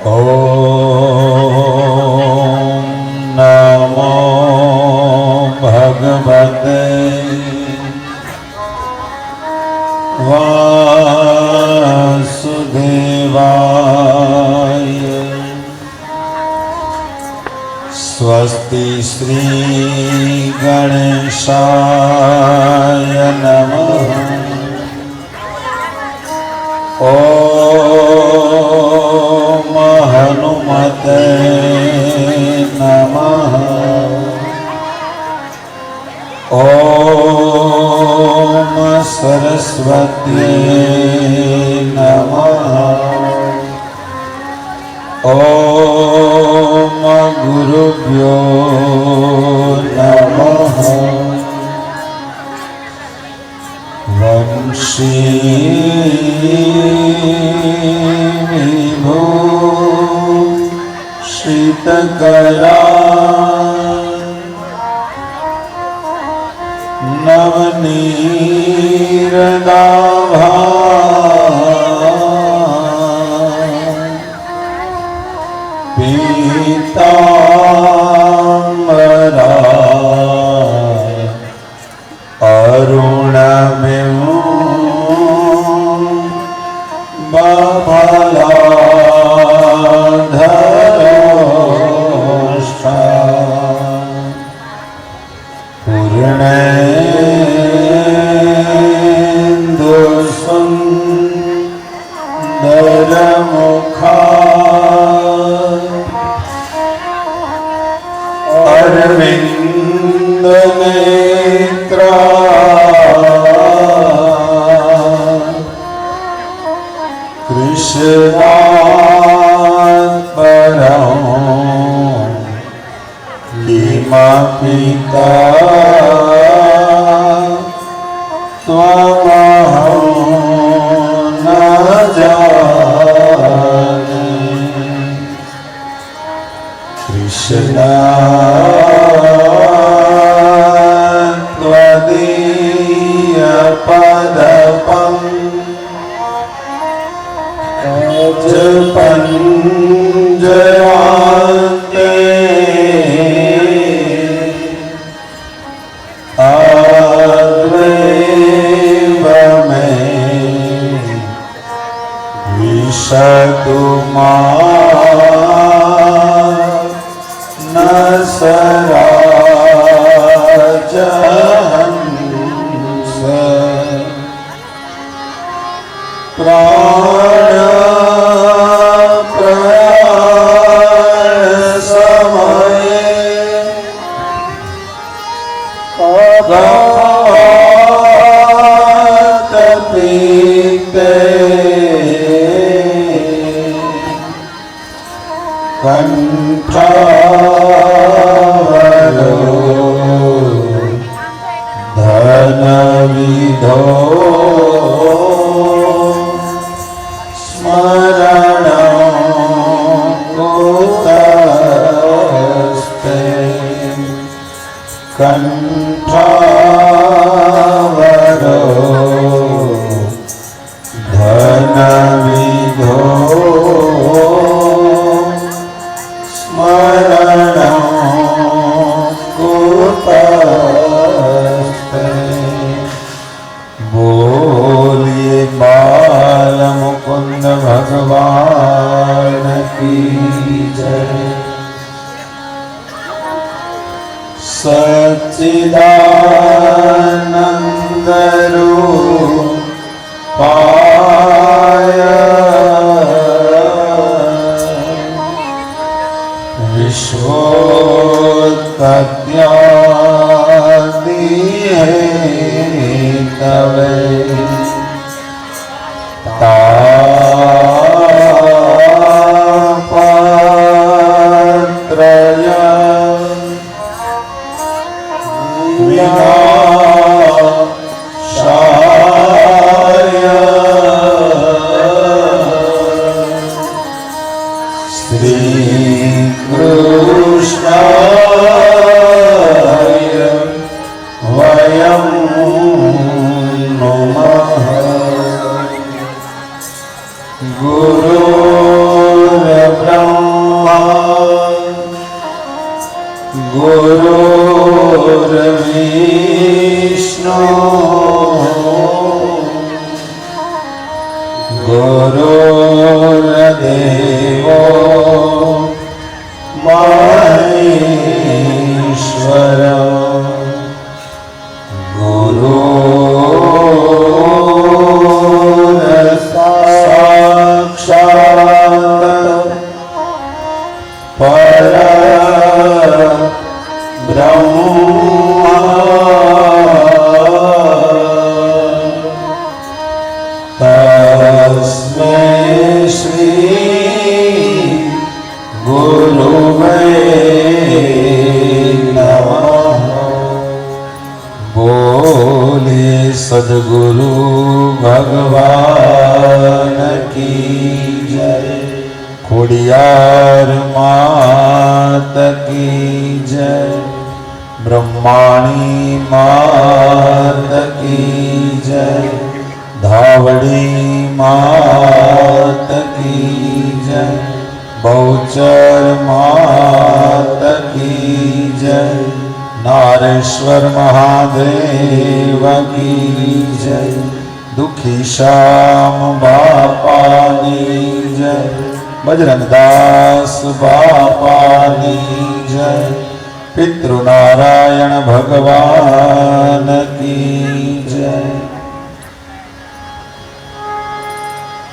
ॐ नमो भगवते वासुदेवाय। स्वस्ति श्री गणेशाय नमः। ॐ हनुमते नमः। ॐ सरस्वत्यै नमः। ॐ गुरुभ्यो नमः। वंशी विभूषितकरा नवनीरदाभा पीताम्बरा बफलाधरोष्ठा पूर्णेन्दुसुन्दरमुखा अरविन्दनेत्रा कृष्णात् परं किमपिता त्वमहं न जाने। कृष्णा पंजवाते आद्वैव में विशतुमा न सराजहंस प्राण कंठावरो धनविधो स्मरणं कुतस्ते। कंठावरो धनविधो स्मरणं कुतस्ते। बोलिए बाल मुकुंद भगवान की जय। सच्चिदानंद रूपाय विश्वोत्पत्त्यादि हेतवे तापत्रय विनाशाय श्रीकृष्णाय वयं नमः। गुरुर्ब्रह्मा देवो महेश्वर साक्षात् परब्रह्म तस्मै श्री गुरुवे नमः। बोले सद्गुरु भगवान की जय। खोडियार मात की जय। ब्रह्माणी मात की जय। धावड़ी मात की जय। बहुचर मात की जय। नारेश्वर महादेव की जय। दुखी श्याम बापानी जय। बजरंगदास बापानी जय। पितृनारायण भगवान की जय।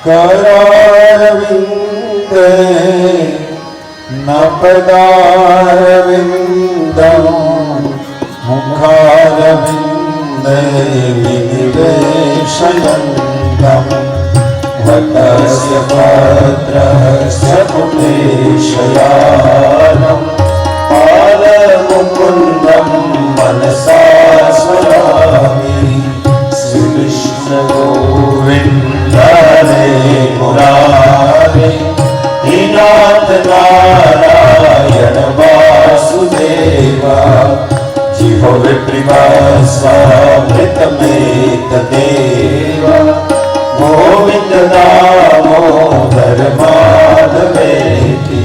करारविंदे नपदारविंदं मुखारविंदे विनिवेशयन्तं वटस्य भद्रस्य पुटेशयानं बालमुकुन्दं मनसा स्मरामि। श्रीकृष्ण गोविन्द हरे मुरारे। नाथ नारायण वासुदेवा। जिह्वे प्रियस्वामृतमेतदेव। गोविन्द दामोदर माधवेति।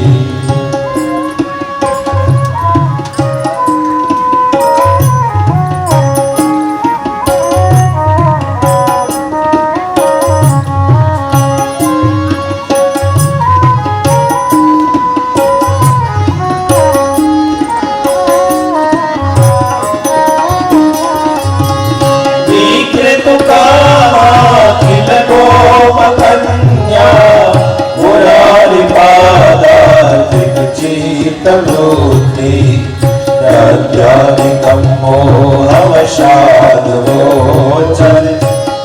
मोहवशादवोचन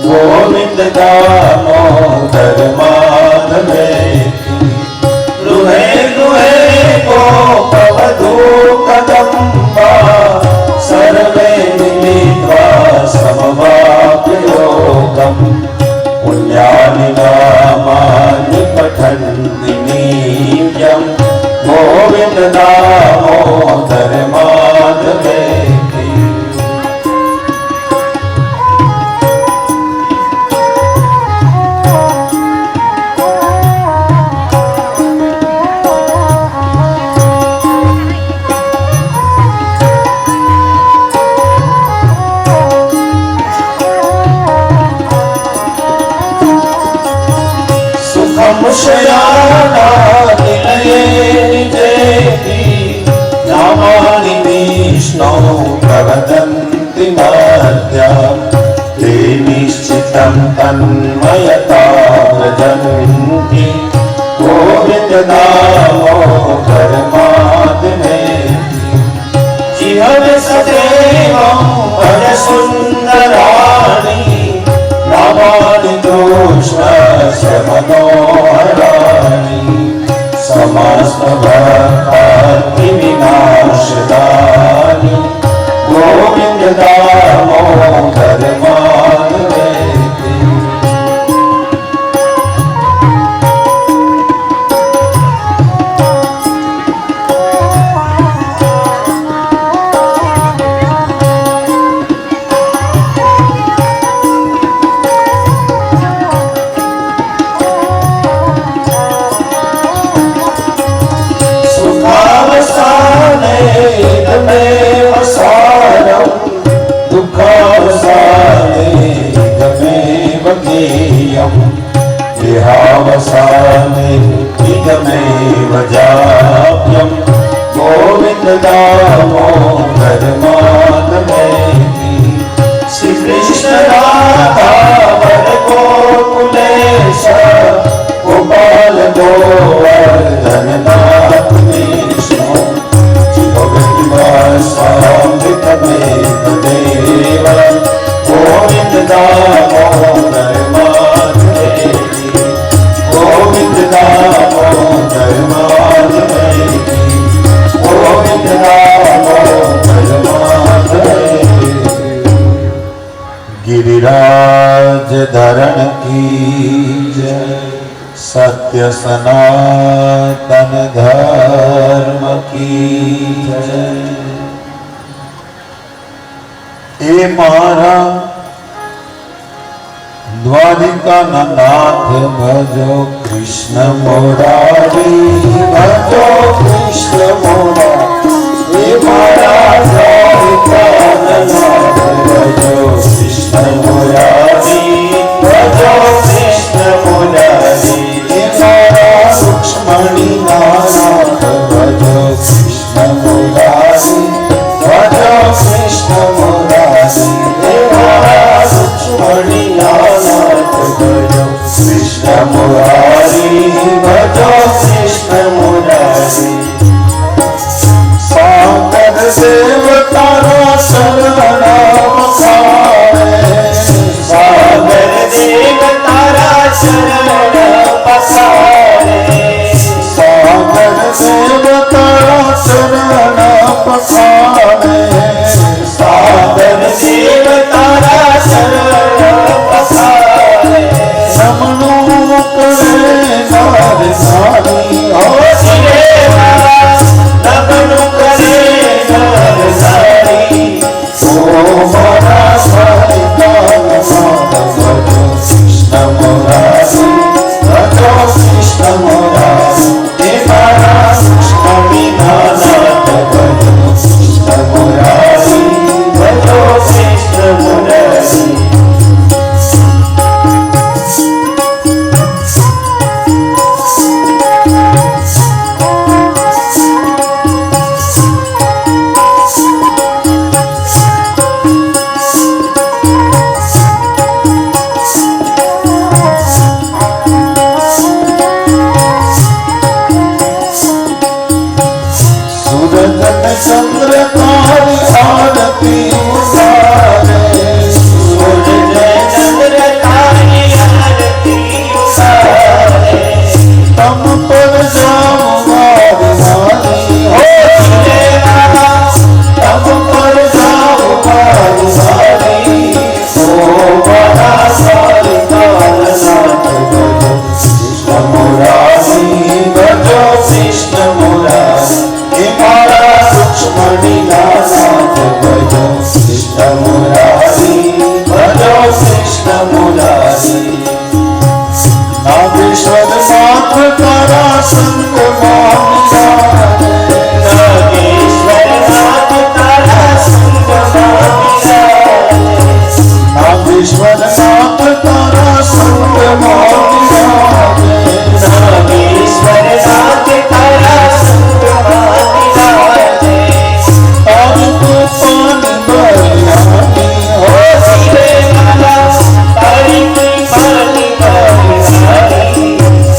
गोविंद दामोदर माधवेति। गृहे गृहे गोपवधू कदम्बा। सर्वे मिलित्वा समवाप्ययोगम्। पुण्यानि नामानि पठन्ति नित्यम्। गोविंद दामोदर माधवेति। सुखं शयाना निलये निजेति। नामानि विष्णो प्रवदन्ति मर्त्यम्। ते निश्चितं तन्मयता व्रजन्ति। गोविन्द दामोदर माधवेति। जिह्वे सदेवं भज सुन्दराणि। नामानि कृष्णस्य मनोहराणि। समस्त भक्तिविनाशदानि। गोविन्द दामोदर माधवेति। नित्यमेव जाप्यं गोविन्द दामोदर माधवेति श्री कृष्ण राधा वर गोकुलेश गोपाल गोवर्धन नाथ विष्णु भगवती वासामृतमेव देव गोविन्द दामोदर माधवेति गोविन्द दामोदर माधवेति गोविन्द दामोदर माधवेति। गिरिराज धरण की जय, सत्य सनातन धर्म की जय। ए मारा द्वारिका नाथ भजो कृष्ण मुरारी, भजो कृष्ण मुरारी। ए मारा द्वारिका नाथ भजो कृष्ण मुरारी, भजो कृष्ण मुरारी। ए मारा रुक्ष्मणी नाथ भजो कृष्ण मुरारी, भजो कृष्ण मुरारी। ए मारा रुक्ष्मणी नाथ भजो कृष्ण मुरारी, भजो कृष्ण मुरारी। सागर देवतारा शरण पसारे, सागर देवतारा शरण पसारे, सागर देवतारा शरण पसारे, सागर देवतारा शरण पसारे। नमनो करे नार नारी, ओ शिवे नमनो करे नार नारी। ओ मोरा सारिका नाथ भजो कृष्ण मुरारी, भजो कृष्ण मुरारी। हे मारा रुक्ष्मणी नाथ भजो कृष्ण मुरारी, भजो कृष्ण मुरारी। चंद्र तारी आरती उतारे, सूरज चंद्र तारी आरती उतारे। तम पर जाऊं मारी नारी, हो देवा तम पर जाऊं मारी नारी। ओ बड़ा सारी कालनाथ भजो कृष्ण मुरारी, भजो कृष्ण मुरारी। हे मारा रुक्ष्मणी नाथ भजो कृष्ण मुरारी, भजो कृष्ण मुरारी। नागेश्वर नाथ तारा संग मामिलारे, नागेश्वर नाथ तारा संग मामिलारे, नागेश्वर नाथ तारा संग मामिलारे, नागेश्वर नाथ तारा संग मामिलारे। तारी को पानी बरसानी, हो शिवे माला तारी को पानी बरसानी।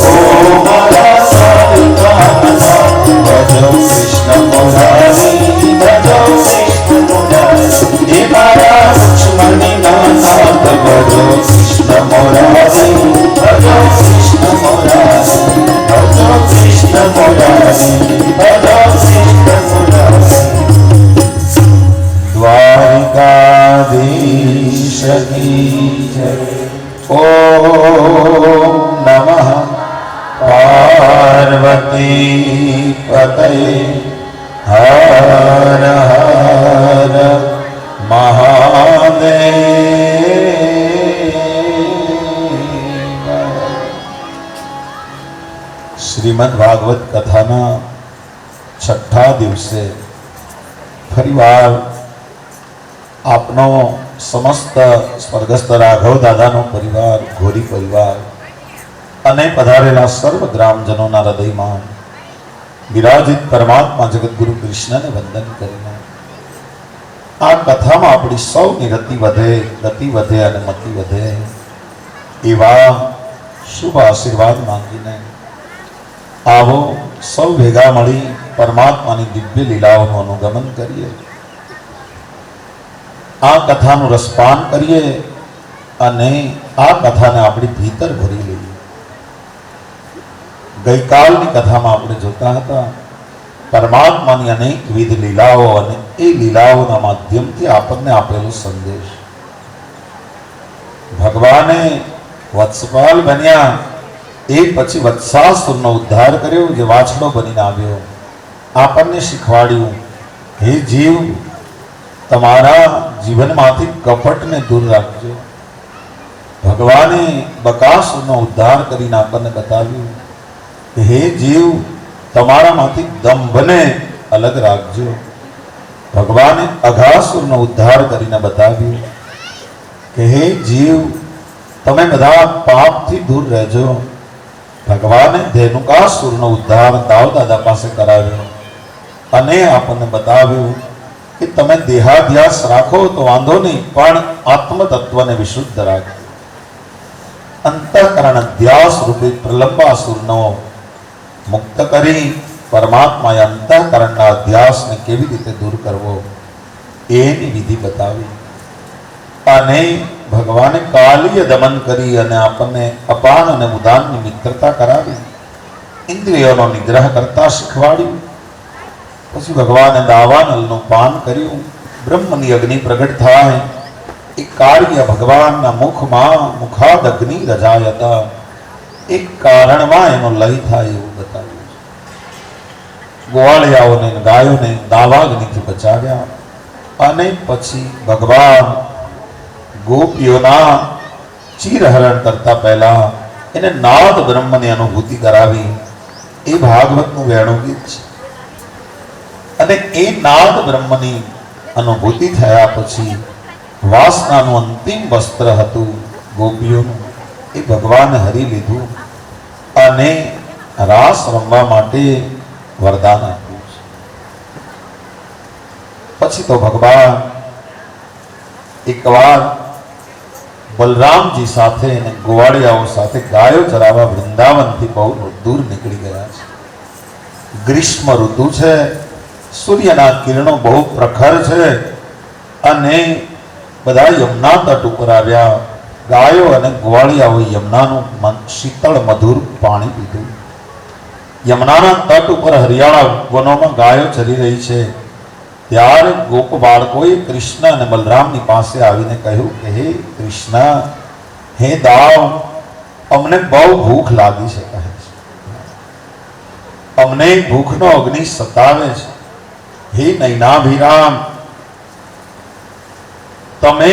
ओ माला सारिका नाथ भजो कृष्ण मुरारी, भजो कृष्ण मुरारी। हे मारा रुक्ष्मणी नाथ भजो कृष्ण मुरारी, भजो कृष्ण मुरारी, भजो कृष्ण मुरारी, भजो कृष्ण मुरारी। द्वारिकाधीश की जय। ओम नमः पार्वती पतये, हर हर महादेव। શ્રીમદ ભાગવત કથાના છઠ્ઠા દિવસે ફરીવાર આપનો સમસ્ત સ્વર્ગસ્થ રાઘવ દાદાનો પરિવાર, ઘોરી પરિવાર અને પધારેલા સર્વ ગ્રામજનોના હૃદયમાં વિરાજિત પરમાત્મા જગતગુરુ કૃષ્ણને વંદન કરીને આ કથામાં આપણી સૌની ગતિ વધે અને મતિ વધે એવા શુભ આશીર્વાદ માંગીને આવો સૌ ભેગા મળી પરમાત્માની દિવ્ય લીલાઓનું અનુગમન કરીએ, આ કથાનું રસપાન કરીએ અને આ કથાને આપણી ભીતર ભરી લઈએ. ગઈકાલની કથામાં આપણે જોતા હતા પરમાત્માની અનેકવિધ લીલાઓ અને એ લીલાઓના માધ્યમથી આપણને આપેલો સંદેશ. ભગવાને વત્સપાલ બન્યા એ પછી વત્સાસુરનો ઉદ્ધાર કર્યો, જે વાછડો બનીને આવ્યો. આપણને શીખવાડ્યું, હે જીવ, તમારા જીવનમાંથી કપટને દૂર રાખજો. ભગવાને બકાસુરનો ઉદ્ધાર કરીને આપણને બતાવ્યું, હે જીવ, તમારામાંથી દંભને અલગ રાખજો. ભગવાને અઘાસુરનો ઉદ્ધાર કરીને બતાવ્યું કે હે જીવ, તમે બધા પાપથી દૂર રહેજો. ભગવાને ધેનુકાસુરનો ઉદ્ધાર દાવ દાદા પાસે કરાવ્યો અને આપણને બતાવ્યું કે તમે દેહાધ્યાસ રાખો તો વાંધો નહીં, પણ આત્મતત્વને વિશુદ્ધ રાખો. અંતઃકરણ અધ્યાસ રૂપી પ્રલંબાસુરનો મુક્ત કરી પરમાત્માએ અંતઃકરણના અધ્યાસને કેવી રીતે દૂર કરવો એની વિધિ બતાવી. અને ભગવાને કાલીય દમન કરી અને આપણને અપાન અને ઉદાનની મિત્રતા કરાવી, ઇન્દ્રિયોનો નિગ્રહ કરતા શીખવાડ્યું. પછી ભગવાને દાવાનલનું પાન કર્યું. બ્રહ્મની અગ્નિ પ્રગટ થાય એ કાર્ય ભગવાનના મુખમાં મુખાદગ્નિ રજાયતા, એક કારણમાં એનો લય થાય એવું બતાવ્યું છે. ગોવાળિયાઓને ગાયોને દાવાગ્નિથી બચાવ્યા અને પછી ભગવાન ગોપીઓના ચીરહરણ કરતા પહેલા એને નાદ બ્રહ્મની અનુભૂતિ કરાવી. એ ભાગવતનું વેણું ગીત છે. અને એ નાદ બ્રહ્મની અનુભૂતિ થયા પછી વાસનાનું અંતિમ વસ્ત્ર હતું ગોપીઓનું, એ ભગવાને હરી લીધું અને રાસ રમવા માટે વરદાન આપ્યું છે. પછી તો ભગવાન એકવાર બલરામજી સાથે અને ગોવાળિયાઓ સાથે ગાયો ચરાવવા વૃંદાવનથી બહુ દૂર નીકળી ગયા છે. ગ્રીષ્મ ઋતુ છે, સૂર્યના કિરણો બહુ પ્રખર છે અને બધા યમુના તટ ઉપર આવ્યા. ગાયો અને ગોવાળિયાઓ યમુનાનું શીતળ મધુર પાણી પીધું. યમુનાના તટ ઉપર હરિયાળા વનોમાં ગાયો ચરી રહી છે. ત્યારે ગોપ બાળકોએ કૃષ્ણ અને બલરામની પાસે આવીને કહ્યું કે હે કૃષ્ણ, હે દાવ, અમને બહુ ભૂખ લાગી છે, કહે છે. અમને ભૂખનો અગ્નિ સતાવે છે. હે નૈનાભિરામ, તમે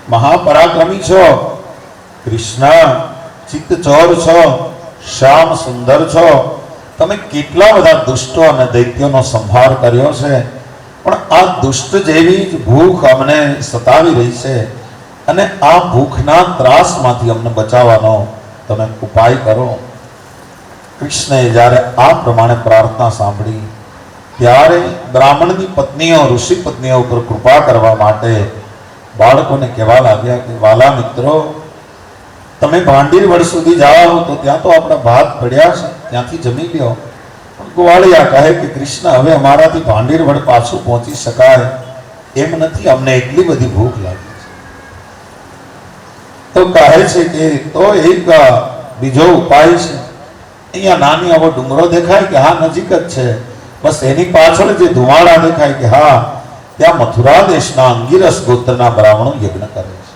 મહાપરાક્રમી છો, કૃષ્ણ ચિત્તચોર છો, શ્યામ સુંદર છો, તમે કેટલા બધા દુષ્ટો અને દૈત્યોનો સંહાર કર્યો છે, પણ આ દુષ્ટ જેવી જ ભૂખ અમને સતાવી રહી છે અને આ ભૂખના ત્રાસમાંથી અમને બચાવવાનો તમે ઉપાય કરો. કૃષ્ણએ જ્યારે આ પ્રમાણે પ્રાર્થના સાંભળી ત્યારે બ્રાહ્મણની પત્નીઓ, ઋષિ પત્નીઓ ઉપર કૃપા કરવા માટે બાળકોને કહેવા લાગ્યા કે વાલા મિત્રો, તમે ભાંડીરવડ સુધી જાઓ તો ત્યાં તો આપણા ભાત પડ્યા છે, ત્યાંથી જમી લ્યો. પણ ગોવાળિયા કહે કે કૃષ્ણ, હવે અમારાથી ભાંડીરવડ પાછું પહોંચી શકાય એમ નથી, અમને એટલી બધી ભૂખ લાગી છે. તો કહે છે કે તો એક બીજો ઉપાય છે. અહીંયા નાની આવો ડુંગરો દેખાય કે હા નજીક જ છે, બસ એની પાછળ જે ધુમાડા દેખાય કે હા ત્યાં મથુરા દેશના અંગીરસ ગોત્રના બ્રાહ્મણો યજ્ઞ કરે છે.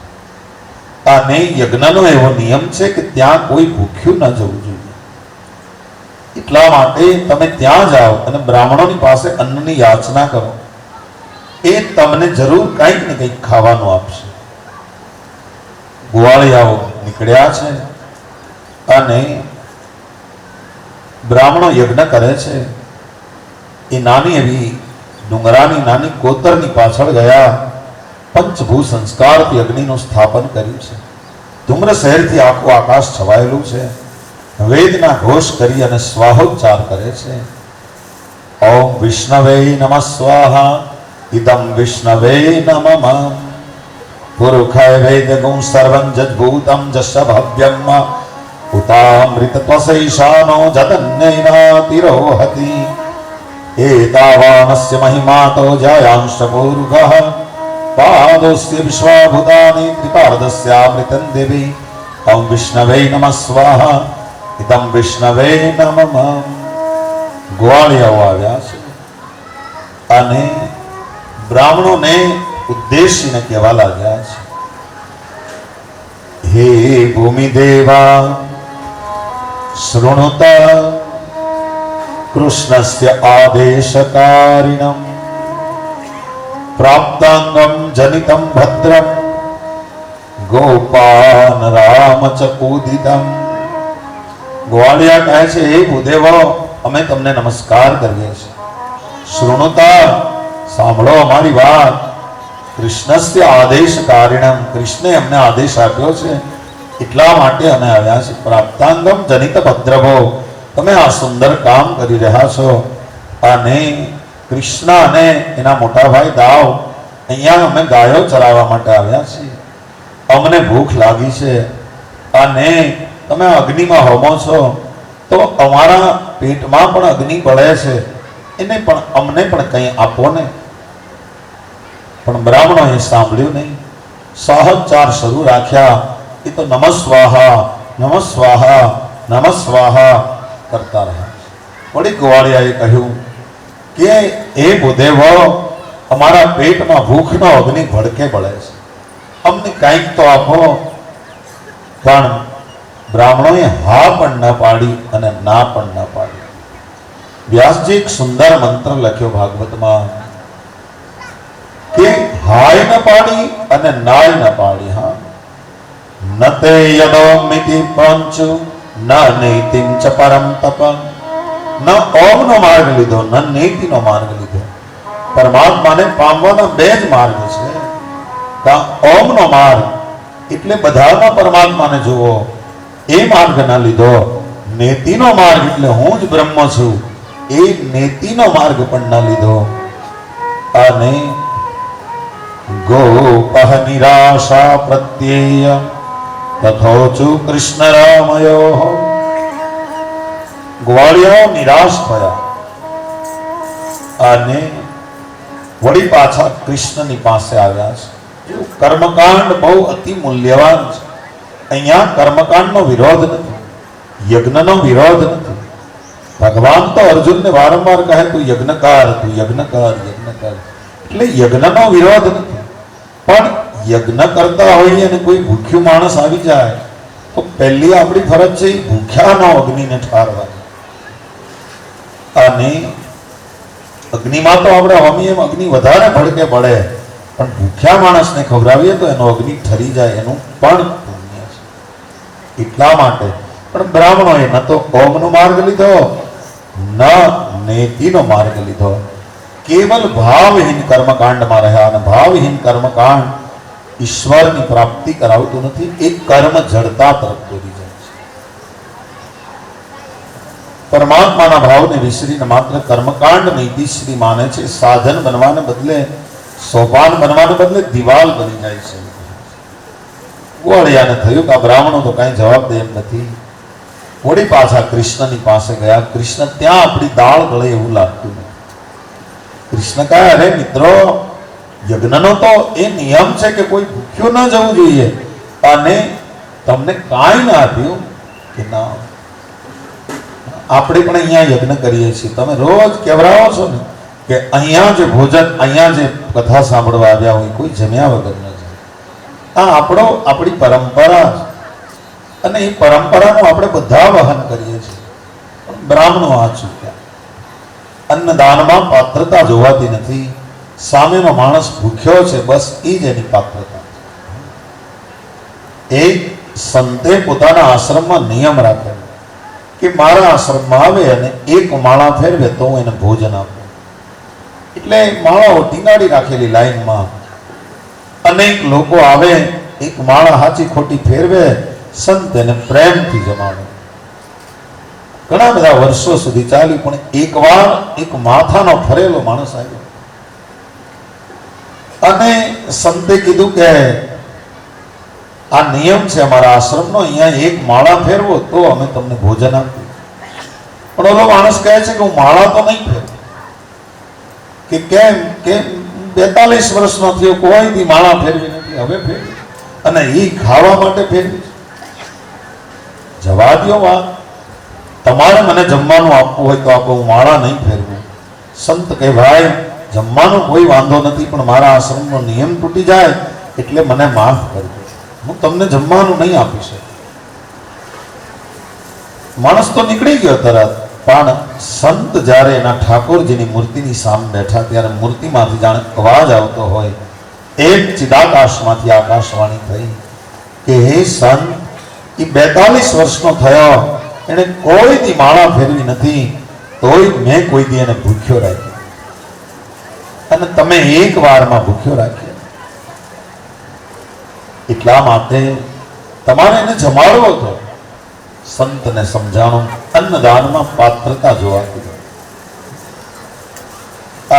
અને યજ્ઞનો એવો નિયમ છે કે ત્યાં કોઈ ભૂખ્યું ન જવું જોઈએ. એટલા માટે તમે ત્યાં જાઓ અને બ્રાહ્મણોની પાસે અન્નની યાચના કરો, એ તમને જરૂર કંઈક ને કંઈક ખાવાનું આપશે. ગોવાળિયાઓ નીકળ્યા છે અને બ્રાહ્મણો યજ્ઞ કરે છે. એ નાની એવી ડુંગરાની નાની કોતરની પાછળ ગયા. પંચભૂ સંસ્કારથી અગ્નિનું સ્થાપન કર્યું છે. ધૂમ્ર શહેરથી આખું આકાશ છવાયેલું છે. વેદના ઘોષ કરી અને સ્વાહોચ્ચાર કરે છે. ઓમ વિષ્ણવે નમઃ સ્વાહા ઇદમ વિષ્ણવે નમઃ પુરુખાય વેદ ગુણ સર્વં જજભૂતમ જસ્ય ભવ્યમ ઉતામૃત ત્વસૈશાનો જતન્યૈનાતિરોહતિ એતાવાનસ્ય મહિમાતો જయాంશ પૂર્વઃ પાદોસ્ય વિશ્વભૂતાનિ ત્રિપાદસ્યામૃતં દેવી. ઓમ વિષ્ણવે નમઃ સ્વાહા ઇદમ વિષ્ણવે નમઃ. ગોવાળિયાઓ આવ્યા છે અને બ્રાહ્મણોને ઉદ્દેશીને કહેવા લાગ્યા છે, હે ભૂમિદેવા શૃણુત કૃષ્ણસ્ય આદેશકારિણમ પ્રાપ્તાંગમ જનિતમ ભદ્રમ ગોપાન રામચકુદિતમ. ગોવાળિયા કહે છે, હે ભૂદેવો, અમે તમને નમસ્કાર કરીએ છીએ. શૃણુતા, સાંભળો અમારી વાત. કૃષ્ણસ્ય આદેશ કારિણમ, કૃષ્ણે અમને આદેશ આપ્યો છે એટલા માટે અમે આવ્યા છીએ. પ્રાપ્તાંગમ જનિત ભદ્રભો, તમે આ સુંદર કામ કરી રહ્યા છો. અને કૃષ્ણ અને એના મોટા ભાઈ દાવ અહીંયા અમે ગાયો ચરાવવા માટે આવ્યા છીએ. અમને ભૂખ લાગી છે અને તમે અગ્નિમાં હોમો છો તો અમારા પેટમાં પણ અગ્નિ બળે છે, એને પણ અમને પણ કંઈ આપો ને. પણ બ્રાહ્મણોએ સાંભળ્યું નહીં, સહચાર શરૂ રાખ્યા. એ તો નમઃ સ્વાહા નમઃ સ્વાહા નમઃ સ્વાહા કરતા રહ્યા. વળી ગોવાળિયાએ કહ્યું કે એ ભૂદેવો, અમારા પેટમાં ભૂખનો અગ્નિ ભડકે બળે છે, અમને કંઈક તો આપો. પણ બ્રાહ્મણોએ હા પણ ન પાડી અને ના પણ ન પાડી. વ્યાસજી એક સુંદર મંત્ર લખ્યો ભાગવતમાં કે હાય ન પાડી અને નાય ન પાડી. હા, ન તે યદોમિતિ પંચુ ન નૈતિમ ચ પરમ તપ. ન ઓમનો માર્ગ લીધો, ન નીતિનો માર્ગ લીધો. પરમાત્માને પામવાના બે જ માર્ગ છે. કાં ઓમનો માર્ગ એટલે બધામાં પરમાત્માને જુઓ, એ માર્ગ ન લીધો. નેતિનો માર્ગ એટલે હું જ બ્રહ્મ છું, એ નેતિનો માર્ગ પણ ન લીધો. અને ગોપઃ નિરાશા પ્રત્યેય તથોચુ કૃષ્ણ રામયો. ગ્વાળિયાઓ નિરાશ થયા અને વળી પાછા કૃષ્ણની પાસે આવ્યા છે. કર્મકાંડ બહુ અતિ મૂલ્યવાન છે. અહીંયા કર્મકાંડનો વિરોધ નથી, યજ્ઞનો વિરોધ નથી. ભગવાન તો અર્જુનને વારંવાર કહે, તું યજ્ઞકાર, તું યજ્ઞકાર, યજ્ઞકાર. એટલે યજ્ઞનો વિરોધ નથી. પણ યજ્ઞ કરતા હોઈએ અને કોઈ ભૂખ્યું માણસ આવી જાય તો પહેલી આપણી ફરજ છે એ ભૂખ્યાનો અગ્નિને ઠારવાની. અને અગ્નિમાં તો આપણે હોમીએ અગ્નિ વધારે ભડકે પડે, પણ ભૂખ્યા માણસને ખવડાવીએ તો એનો અગ્નિ ઠરી જાય, એનું પણ પુણ્ય છે. એટલા માટે પણ બ્રાહ્મણોએ ન તો ઓમનો માર્ગ લીધો, ન નેતિનો માર્ગ લીધો. કેવલ ભાવહીન કર્મકાંડમાં રહ્યા. અને ભાવહીન કર્મકાંડ ઈશ્વરની પ્રાપ્તિ કરાવતું નથી, એ કર્મ જડતા તરફ દોરી જાય છે. પરમાત્માના ભાવને વિસરીને માત્ર કર્મકાંડ નીતિશ્રી માને છે. સાધન બનવાને બદલે, સોપાન બનવાને બદલે દિવાલ બની જાય છે. ગોવાળિયાને થયું કે આ બ્રાહ્મણો તો કાંઈ જવાબ દે એમ નથી. વળી પાછા કૃષ્ણની પાસે ગયા. કૃષ્ણ ત્યાં આપણી દાળ ગળે એવું લાગતું નથી. કૃષ્ણ કહે, અરે મિત્રો, યજ્ઞનો તો એ નિયમ છે કે કોઈ ભૂખ્યું ન જવું જોઈએ, અને તમને કાંઈ ના આપ્યું કે ના. આપણે પણ અહીંયા યજ્ઞ કરીએ છીએ. તમે રોજ કહેવરાવો છો ને કે અહીંયા જે ભોજન, અહીંયા જે કથા સાંભળવા આવ્યા હોય કોઈ જમ્યા વગર ન જાય. આ આપણી પરંપરા છે અને એ પરંપરાનું આપણે બધા વહન કરીએ છીએ. બ્રાહ્મણો આ ચૂક્યા. અન્નદાનમાં પાત્રતા જોવાતી નથી. સામેનો માણસ ભૂખ્યો છે, બસ એ જ એની પાત્રતા છે. એક સંતે પોતાના આશ્રમમાં નિયમ રાખ્યો કે મારા આશ્રમમાં આવે અને એક માળા ફેરવે તો હું એને ભોજન આપું. એટલે માળાઓ ટીંગાડી રાખેલી લાઈનમાં. અનેક લોકો આવે, એક માળા હાચી ખોટી ફેરવે, સંત એને પ્રેમથી જમાડે. ઘણા બધા વર્ષો સુધી ચાલ્યું, પણ એકવાર એક માથાનો ફરેલો માણસ આવ્યો અને સંતે કીધું કે આ નિયમ છે અમારા આશ્રમનો, અહીંયા એક માળા ફેરવો તો અમે તમને ભોજન આપીએ. પણ ઓલો માણસ કહે છે કે હું માળા તો નહીં ફેરવું. કે કેમ? કે 42 વર્ષનો થયો, કોઈ દી માળા ફેરવી નથી, હવે ફેરવી, અને એ ખાવા માટે ફેરવી. જવા દો વાત, તમારે મને જમવાનું આપવું હોય તો આપો, હું માળા નહીં ફેરવું. સંત કહે ભાઈ જમવાનું કોઈ વાંધો નથી, પણ મારા આશ્રમનો નિયમ તૂટી જાય એટલે મને માફ કરજો, હું તમને જમવાનું નહીં આપી શકું. માણસ તો નીકળી ગયો તરત, પણ સંત જ્યારે એના ઠાકોરજીની મૂર્તિની સામે બેઠા ત્યારે મૂર્તિમાંથી જાણે અવાજ આવતો હોય, એક ચિદાકાશમાંથી આકાશવાણી થઈ કે હે સંત, એ 42 વર્ષનો થયો, એને કોઈ દી માળા ફેરવી નથી, તોય મેં કોઈ દી એને ભૂખ્યો રાખ્યો, અને તમે એક વારમાં ભૂખ્યો રાખ્યો. એટલા માટે તમારે એને જમાડવો હતો. સંતને સમજાણું, અન્નદાનમાં પાત્રતા જોવા દીધો.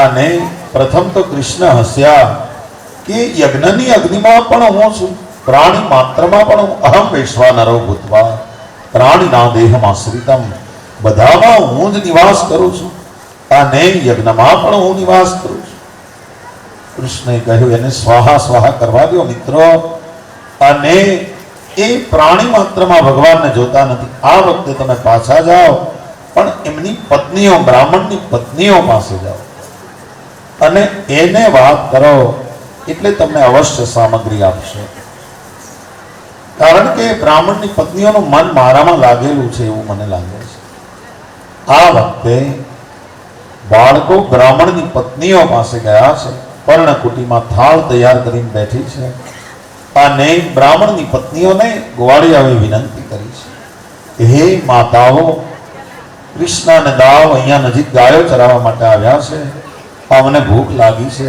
અને પ્રથમ તો કૃષ્ણ હસ્યા કે યજ્ઞની અગ્નિમાં પણ હું છું, પ્રાણી માત્રમાં પણ હું, અહમ વૈશ્વાનરો ભૂત્વા પ્રાણીના દેહમાં શ્રીતમ, બધામાં હું જ નિવાસ કરું છું, અને યજ્ઞમાં પણ હું નિવાસ કરું છું. કૃષ્ણએ કહ્યું એને સ્વાહા સ્વાહા કરવા દો મિત્રો, અને એ પ્રાણી માત્રમાં ભગવાનને જોતા નથી. આ વખતે તમે પાછા જાઓ, પણ એમની પત્નીઓ, બ્રાહ્મણની પત્નીઓ પાસે જાઓ અને એને વાત કરો, એટલે તમને અવશ્ય સામગ્રી આપશે. કારણ કે બ્રાહ્મણની પત્નીઓનું મન મારામાં લાગેલું છે એવું મને લાગે છે. આ વખતે બાળકો બ્રાહ્મણની પત્નીઓ પાસે ગયા છે, પર્ણકુટીમાં થાળ તૈયાર કરીને બેઠી છે, અને બ્રાહ્મણની પત્નીઓને ગોવાળિયાઓએ વિનંતી કરી છે, હે માતાઓ, કૃષ્ણ અને દાવ અહીંયા નજીક ગાયો ચરાવવા માટે આવ્યા છે, અમને ભૂખ લાગી છે,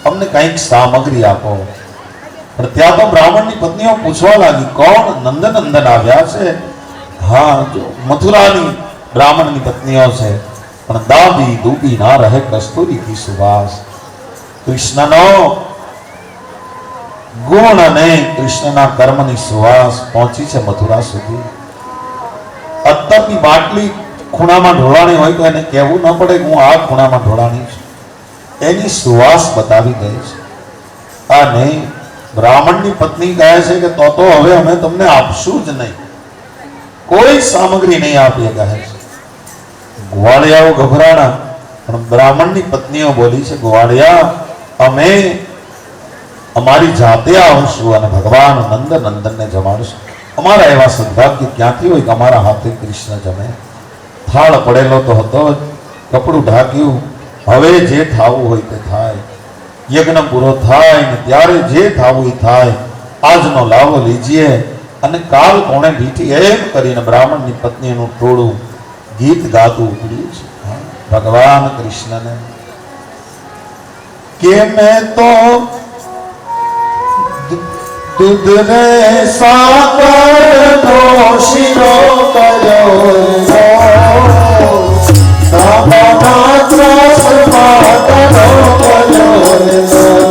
અમને કંઈક સામગ્રી આપો. પણ ત્યાં તો બ્રાહ્મણની પત્નીઓ પૂછવા લાગી, કોણ? નંદનંદન આવ્યા છે. હા, જો મથુરાની બ્રાહ્મણની પત્નીઓ છે, પણ દાબી દૂબી ના રહે કસ્તુરી કી સુવાસ. કૃષ્ણનો ગુણ અને કૃષ્ણના કર્મની સુવાસ પહોંચી છે મથુરા સુધી. અત્તરની બાટલી ખૂણામાં ઢોળાણી હોય તો એને કહેવું ન પડે કે હું આ ખૂણામાં ઢોળાણી છું, એની સુવાસ બતાવી દે છે. અને બ્રાહ્મણની પત્ની કહે છે કે તો હવે અમે તમને આપશું જ નહીં, કોઈ સામગ્રી નહીં આપીએ, કહે છે. ગોવાળિયાઓ ગભરાણા, પણ બ્રાહ્મણની પત્નીઓ બોલી છે, ગોવાળિયા અમે અમારી જાતે આવશું અને ભગવાન નંદ નંદનને જમાડશું. અમારા એવા સદભાગ્ય ક્યાંથી હોય કે અમારા હાથે કૃષ્ણ જમે. થાળ પડેલો તો હતો જ, કપડું ઢાંક્યું, હવે જે થાવું હોય તે થાય. યજ્ઞ પૂરો થાય ને ત્યારે જે થાવું એ થાય, આજનો લાવો લીજીએ. અને કાલ કોણે ડીઠી, એમ કરીને બ્રાહ્મણની પત્નીનું ટોળું ગીત ગાતું ઉપડ્યું છે ભગવાન કૃષ્ણને કે મેં તો દૂધ રે સાકરનો શીરો કર્યો, માત્ર સ્વાદનો કર્યો.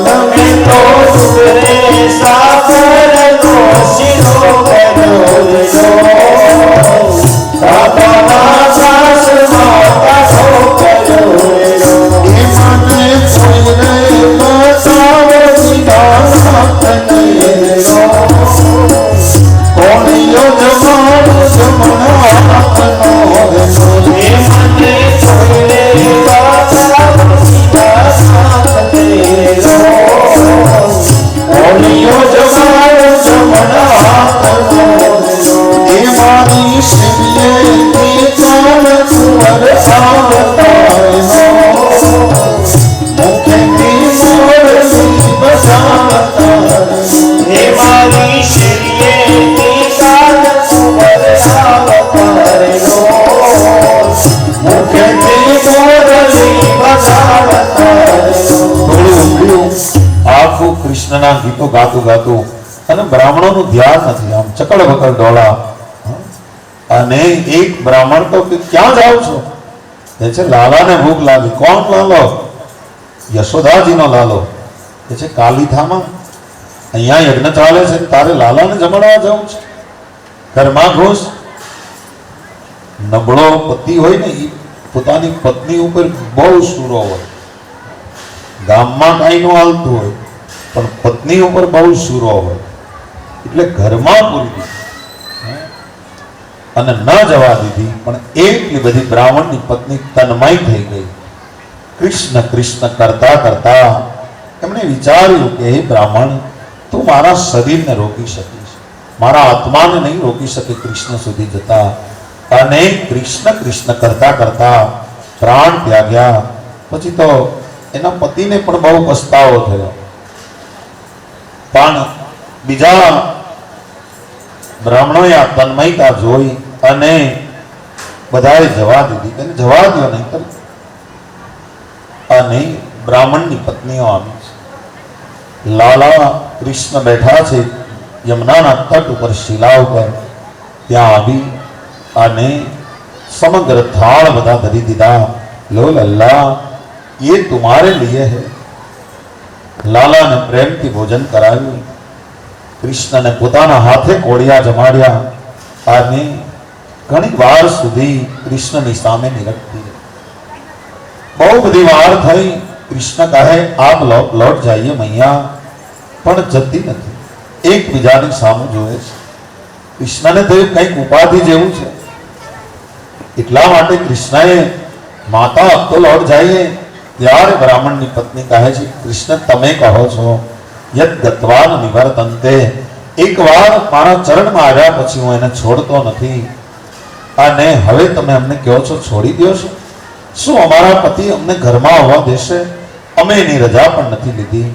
તમે તો દૂધ રે સાકરનો શીરો કર્યો, કૃષ્ણના ગીતો ગાતું ગાતું, અને બ્રાહ્મણોનું ધ્યાન નથી, આમ ચકડ બકડ ડોળા. અને એક બ્રાહ્મણ તો કે ક્યાં જાઓ છો? કે છે લાલાને ભૂખ લાગી. કોણ લાલો? યશોદાજીનો લાલો. કે છે કાલીધામાં અહીંયા યજ્ઞ ચાલે છે, તારે લાલાને જમાડવા જવું છે? ઘરમાં ઘૂસ. નબળો પતિ હોય ને એ પોતાની પત્ની ઉપર બહુ સૂરો હોય. ગામમાં કાંઈ ન હાલતું હોય પણ પત્ની ઉપર બહુ સૂરો હોય, એટલે ઘરમાં પૂરી દીધી અને ન જવા દીધી. પણ એટલી બધી બ્રાહ્મણની પત્ની તન્મય થઈ ગઈ. કૃષ્ણ કૃષ્ણ કરતા કરતા એમણે વિચાર્યું કે હે બ્રાહ્મણ, તું મારા શરીરને રોકી શકીશ, મારા આત્માને નહીં રોકી શકે કૃષ્ણ સુધી જતા. અને કૃષ્ણ કૃષ્ણ કરતા કરતા પ્રાણ ત્યાગ્યા. પછી તો એના પતિને પણ બહુ પસ્તાવો થયો. પણ બીજા બ્રાહ્મણોએ આ તન્મયતા જોઈ અને બધાએ જવા દીધી. એને જવા દો નહીં તો. અને બ્રાહ્મણની પત્નીઓ આવી છે. લાલા કૃષ્ણ બેઠા છે યમુનાના તટ ઉપર, શિલા ઉપર. ત્યાં આવી અને સમગ્ર થાળ બધા ધરી દીધા. લો લલ્લા, ये तुम्हारे लिए है. લાલાને પ્રેમથી ભોજન કરાવ્યું. કૃષ્ણને પોતાના હાથે કોળિયા જમાડ્યા. અને ઘણી વાર સુધી કૃષ્ણની સામે નિરખતી. બહુ બધી વાર થઈ. કૃષ્ણ કહે આપ લौट जाइए મૈયા, પણ જતી નથી. એકબીજાની સામે જોવે છે. કૃષ્ણને થયું કંઈક ઉપાધિ જેવું છે. એટલા માટે કૃષ્ણએ માતા અબ તો लौट जाइए. ત્યારે બ્રાહ્મણની પત્ની કહે છે કૃષ્ણ તમે કહો છો યદ ગત્વાન નિવર્તન્તે, એકવાર મારા ચરણમાં આવ્યા પછી હું એને છોડતો નથી. અને હવે તમે અમને કહો છો છોડી દો છો? શું અમારા પતિ અમને ઘરમાં આવવા દેશે? અમે એની રજા પણ નથી લીધી.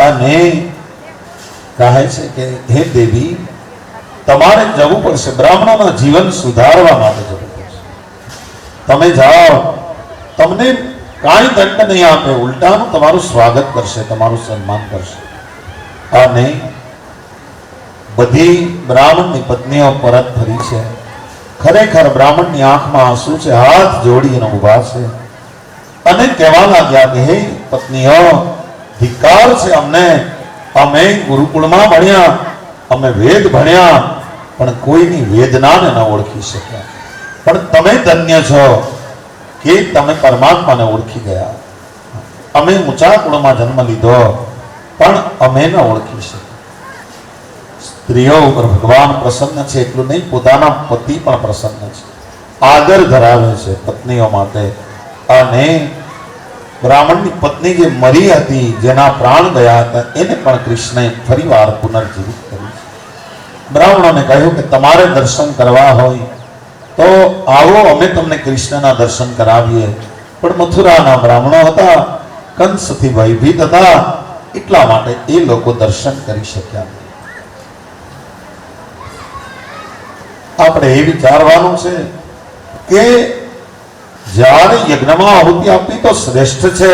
અને કહે છે કે હે દેવી, તમારે જવું પડશે, બ્રાહ્મણોના જીવન સુધારવા માટે જવું પડશે. તમે જાઓ, તમને કાંઈ દંડ નહીં આપે, ઉલટાનું તમારું સ્વાગત કરશે, તમારું સન્માન કરશે. અને બધી બ્રાહ્મણની પત્નીઓ પરત ફરી છે. ખરેખર બ્રાહ્મણની આંખમાં આંસુ છે, હાથ જોડીને ઊભા છે અને કહેવા લાગ્યા કે હે પત્નીઓ, ધિક્કાર છે અમને. અમે ગુરુકુળમાં ભણ્યા, અમે વેદ ભણ્યા, પણ કોઈની વેદનાને ન ઓળખી શક્યા. પણ તમે ધન્ય છો કે તમે પરમાત્માને ઓળખી ગયા. અમે ઊંચા કુળમાં જન્મ લીધો પણ અમે ન ઓળખી શક્યા. સ્ત્રીઓ ઉપર ભગવાન પ્રસન્ન છે એટલું નહીં, પોતાના પતિ પણ પ્રસન્ન છે, આદર ધરાવે છે પત્નીઓ માટે. અને બ્રાહ્મણની પત્ની જે મરી હતી, જેના પ્રાણ ગયા હતા, એને પણ કૃષ્ણએ ફરીવાર પુનર્જીવિત કરી. બ્રાહ્મણોને કહ્યું કે તમારે દર્શન કરવા હોય તો આવો, અમે તમને કૃષ્ણના દર્શન કરાવીએ. પણ મથુરાના બ્રાહ્મણો હતા, કંસથી ભયભીત હતા, એટલા માટે એ લોકો દર્શન કરી શક્યા નહીં. આપણે એ વિચારવાનું છે કે જ્યારે યજ્ઞમાં આહુતિ આપવી તો શ્રેષ્ઠ છે.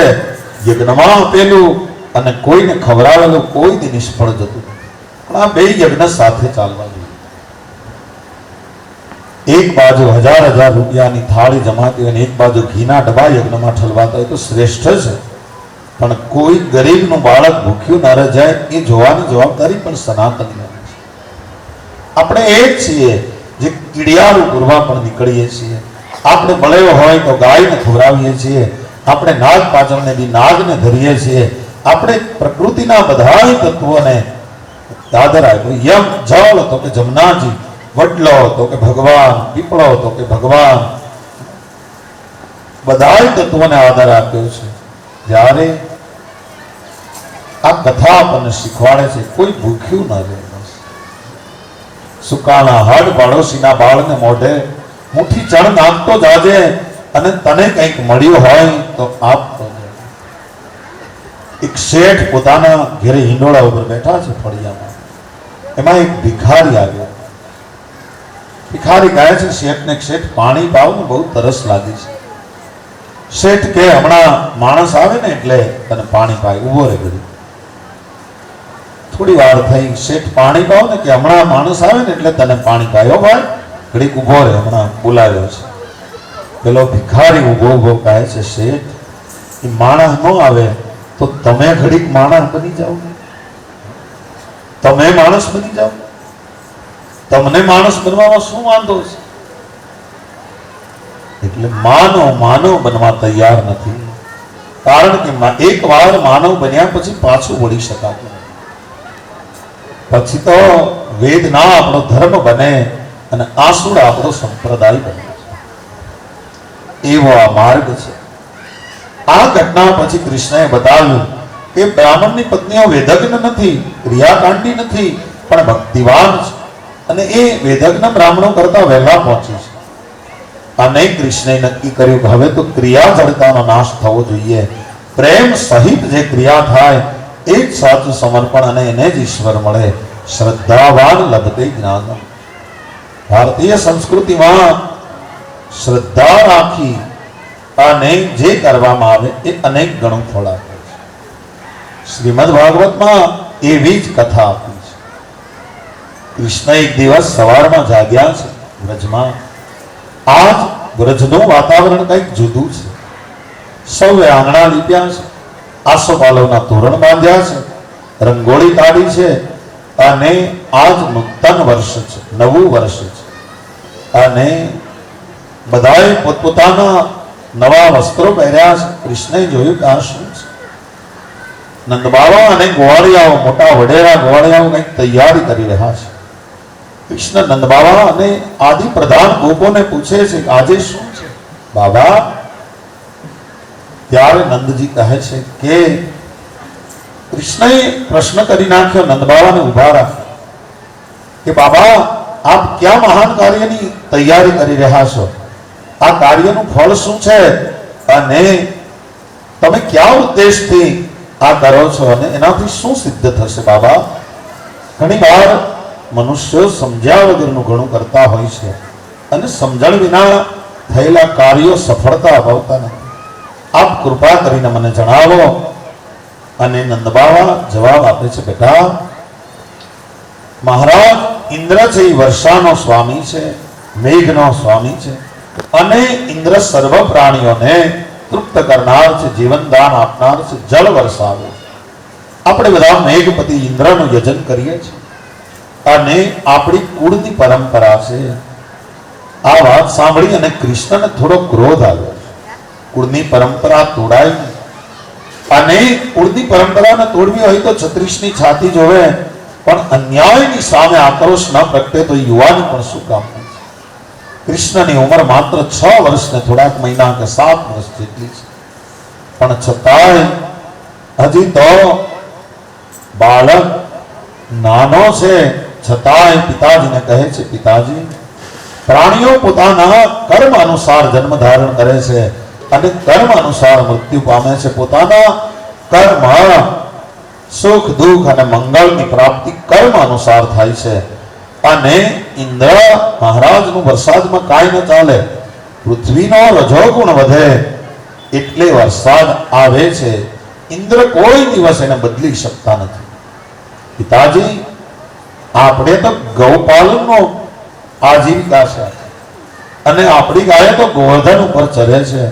યજ્ઞમાં આપેલું અને કોઈને ખવડાવેલું કોઈ દી નિષ્ફળ જતું. પણ આ બે યજ્ઞ સાથે ચાલવા જોઈએ. એક બાજુ હજાર હજાર રૂપિયાની થાળી જમાતી હોય અને એક બાજુ ઘીના ડબ્બા યજ્ઞમાં ઠલવાતા હોય તો શ્રેષ્ઠ છે. પણ કોઈ ગરીબનું બાળક ભૂખ્યું ન રહી જાય એ જોવાની જવાબદારી પણ સનાતનની છે. આપણે એ જ છીએ જે કીડિયાળું પૂરવા પણ નીકળીએ છીએ. આપણે બળેવો હોય તો ગાયને ખવડાવીએ છીએ, આપણે નાગ પાચળને બી નાગને ધરીએ છીએ. આપણે પ્રકૃતિના બધા તત્વોને આદર આપ્યો. યમ જળ તો કે જમનાજી, વડલો તો કે ભગવાન, પીપળો તો કે ભગવાન, બધા તત્વોને આદર આપ્યો છે. જ્યારે આ કથા આપણને શીખવાડે છે કોઈ ભૂખ્યું ન રહે. સુકાના હડ પાડોશીના બાળને મોઢે મુઠ્ઠી ચણ નાખતો જાજે અને તને કંઈક મળ્યું હોય તો આપતો. એક શેઠ પોતાના ઘરે હિંડોળા ઉપર બેઠા છે ફળિયામાં. એમાં એક ભિખારી આવ્યો. ભિખારી કહે છે શેઠને, શેઠ પાણી પાવ ને, બહુ તરસ લાગી છે. શેઠ કે હમણાં માણસ આવે ને એટલે તને પાણી પાય, ઉભો રહે ઘડી. થોડી વાર થઈ, શેઠ પાણી પાવ ને, કે હમણાં માણસ આવે ને એટલે તને પાણી પાયો ભાઈ. ઘડીક ઊભો રહે, હમણાં બોલાવ્યો છે. પેલો ભિખારી ઊભો ઊભો કહે છે, શેઠ, એ માણસ ન આવે તો તમે ઘડીક માણસ બની જાઓ, તમે માણસ બની જાઓ, તમને માણસ બનવામાં શું વાંધો છે? એટલે માનવ બનવા તૈયાર નથી, કારણ કે એકવાર માનવ બન્યા પછી પાછું વળી શકાતું નથી. પછી તો વેદના આપણો ધર્મ બને અને આસુડ આપણો સંપ્રદાય બને. એવો આ માર્ગ છે. આ ઘટના પછી કૃષ્ણએ બતાવ્યું કે બ્રાહ્મણની પત્નીઓ વેદજ્ઞ નથી, ક્રિયાકાંડી નથી, પણ ભક્તિવાન છે, અને એ વેદજ્ઞ બ્રાહ્મણો કરતા વહેલા પહોંચી છે. અને કૃષ્ણએ નક્કી કર્યું કે હવે તો ક્રિયા જડતાનો નાશ થવો જોઈએ. પ્રેમ સહિત જે ક્રિયા થાય એ જ સાચું સમર્પણ, અને એને જ ઈશ્વર મળે. શ્રદ્ધાવાન લભતે જ્ઞાન. ભારતીય સંસ્કૃતિમાં શ્રદ્ધા રાખી અને જે કરવામાં આવે એ અનેક ગણું ફળ આપે છે. શ્રીમદ ભાગવતમાં એવી જ કથા આપી છે. કૃષ્ણ એક દિવસ સવારમાં જાગ્યા છે વ્રજમાં. આજ વ્રજનું વાતાવરણ કંઈક જુદું છે. સૌએ આંગણા લીપ્યા છે, આસોપાલવના તોરણ બાંધ્યા છે, રંગોળી કાઢી છે, અને આજ નૂતન વર્ષ છે, નવું વર્ષ છે, અને બધાએ પોતપોતાના નવા વસ્ત્રો પહેર્યા છે. કૃષ્ણએ જોયું કે આ શું છે? નંદબાવા અને ગોવાળિયાઓ, મોટા વડેરા ગોવાળિયાઓ કંઈક તૈયારી કરી રહ્યા છે. કૃષ્ણ નંદબાવા અને આદિ પ્રધાન ગોપોને પૂછે છે કે આજે શું છે બાબા? ત્યારે નંદજી કહે છે કે કૃષ્ણએ પ્રશ્ન કરી નાખ્યો, નંદબાવાને ઉભા રાખ્યો કે બાબા, આપ ક્યાં મહાન કાર્યની તૈયારી કરી રહ્યા છો? આ કાર્યનું ફળ શું છે? અને તમે કયા ઉદ્દેશથી આ કરો છો, અને એનાથી શું સિદ્ધ થશે બાબા? ઘણી વાર મનુષ્યો સમજ્યા વગરનું ઘણું કરતા હોય છે, અને સમજણ વિના થયેલા કાર્યો સફળતા અપાવતા નથી. આપ કૃપા કરીને મને જણાવો. અને નંદબાવા જવાબ આપે છે, બેટા, મહારાજ ઇન્દ્ર છે એ વર્ષાનો સ્વામી છે, મેઘનો સ્વામી છે, અને ઇન્દ્ર સર્વ પ્રાણીઓને તૃપ્ત કરનાર છે, જીવનદાન આપનાર છે, જળ વરસાવે. આપણે બધા મેઘપતિ ઇન્દ્રનું યજન કરીએ છીએ, અને આપણી કુળની પરંપરા છે. આ વાત સાંભળી અને કૃષ્ણને થોડો ક્રોધ આવ્યો. કુળની પરંપરા તોડાય નહીં, અને કુળની પરંપરાને તોડવી હોય તો 36ની છાતી જોવે, પણ અન્યાયની સામે આક્રોશ ન પ્રગટે તો યુવાની પણ શું કામ? કૃષ્ણની ઉંમર માત્ર 6 વર્ષ ને થોડાક મહિના કે 7 વર્ષ જેટલી છે, પણ છતાંય હજી તો બાળક નાનો છે. છતાંય પિતાજીને કહે છે, પિતાજી, પ્રાણીઓ પોતાના કર્મ અનુસાર જન્મ ધારણ કરે છે અને કર્મ અનુસાર મૃત્યુ પામે છે. પોતાના કર્મ, સુખ દુઃખ અને મંગળની પ્રાપ્તિ કર્મ અનુસાર થાય છે. અને ઇન્દ્ર મહારાજનું વરસાદમાં કાંઈ ન ચાલે. પૃથ્વીનો રજોગુણ વધે એટલે વરસાદ આવે છે. ઇન્દ્ર કોઈ દિવસ એને બદલી શકતા નથી. પિતાજી, આપણે તો ગૌપાલનનો આજીવિકા છે, અને આપણી ગાય તો ગોવર્ધન ઉપર ચરે છે,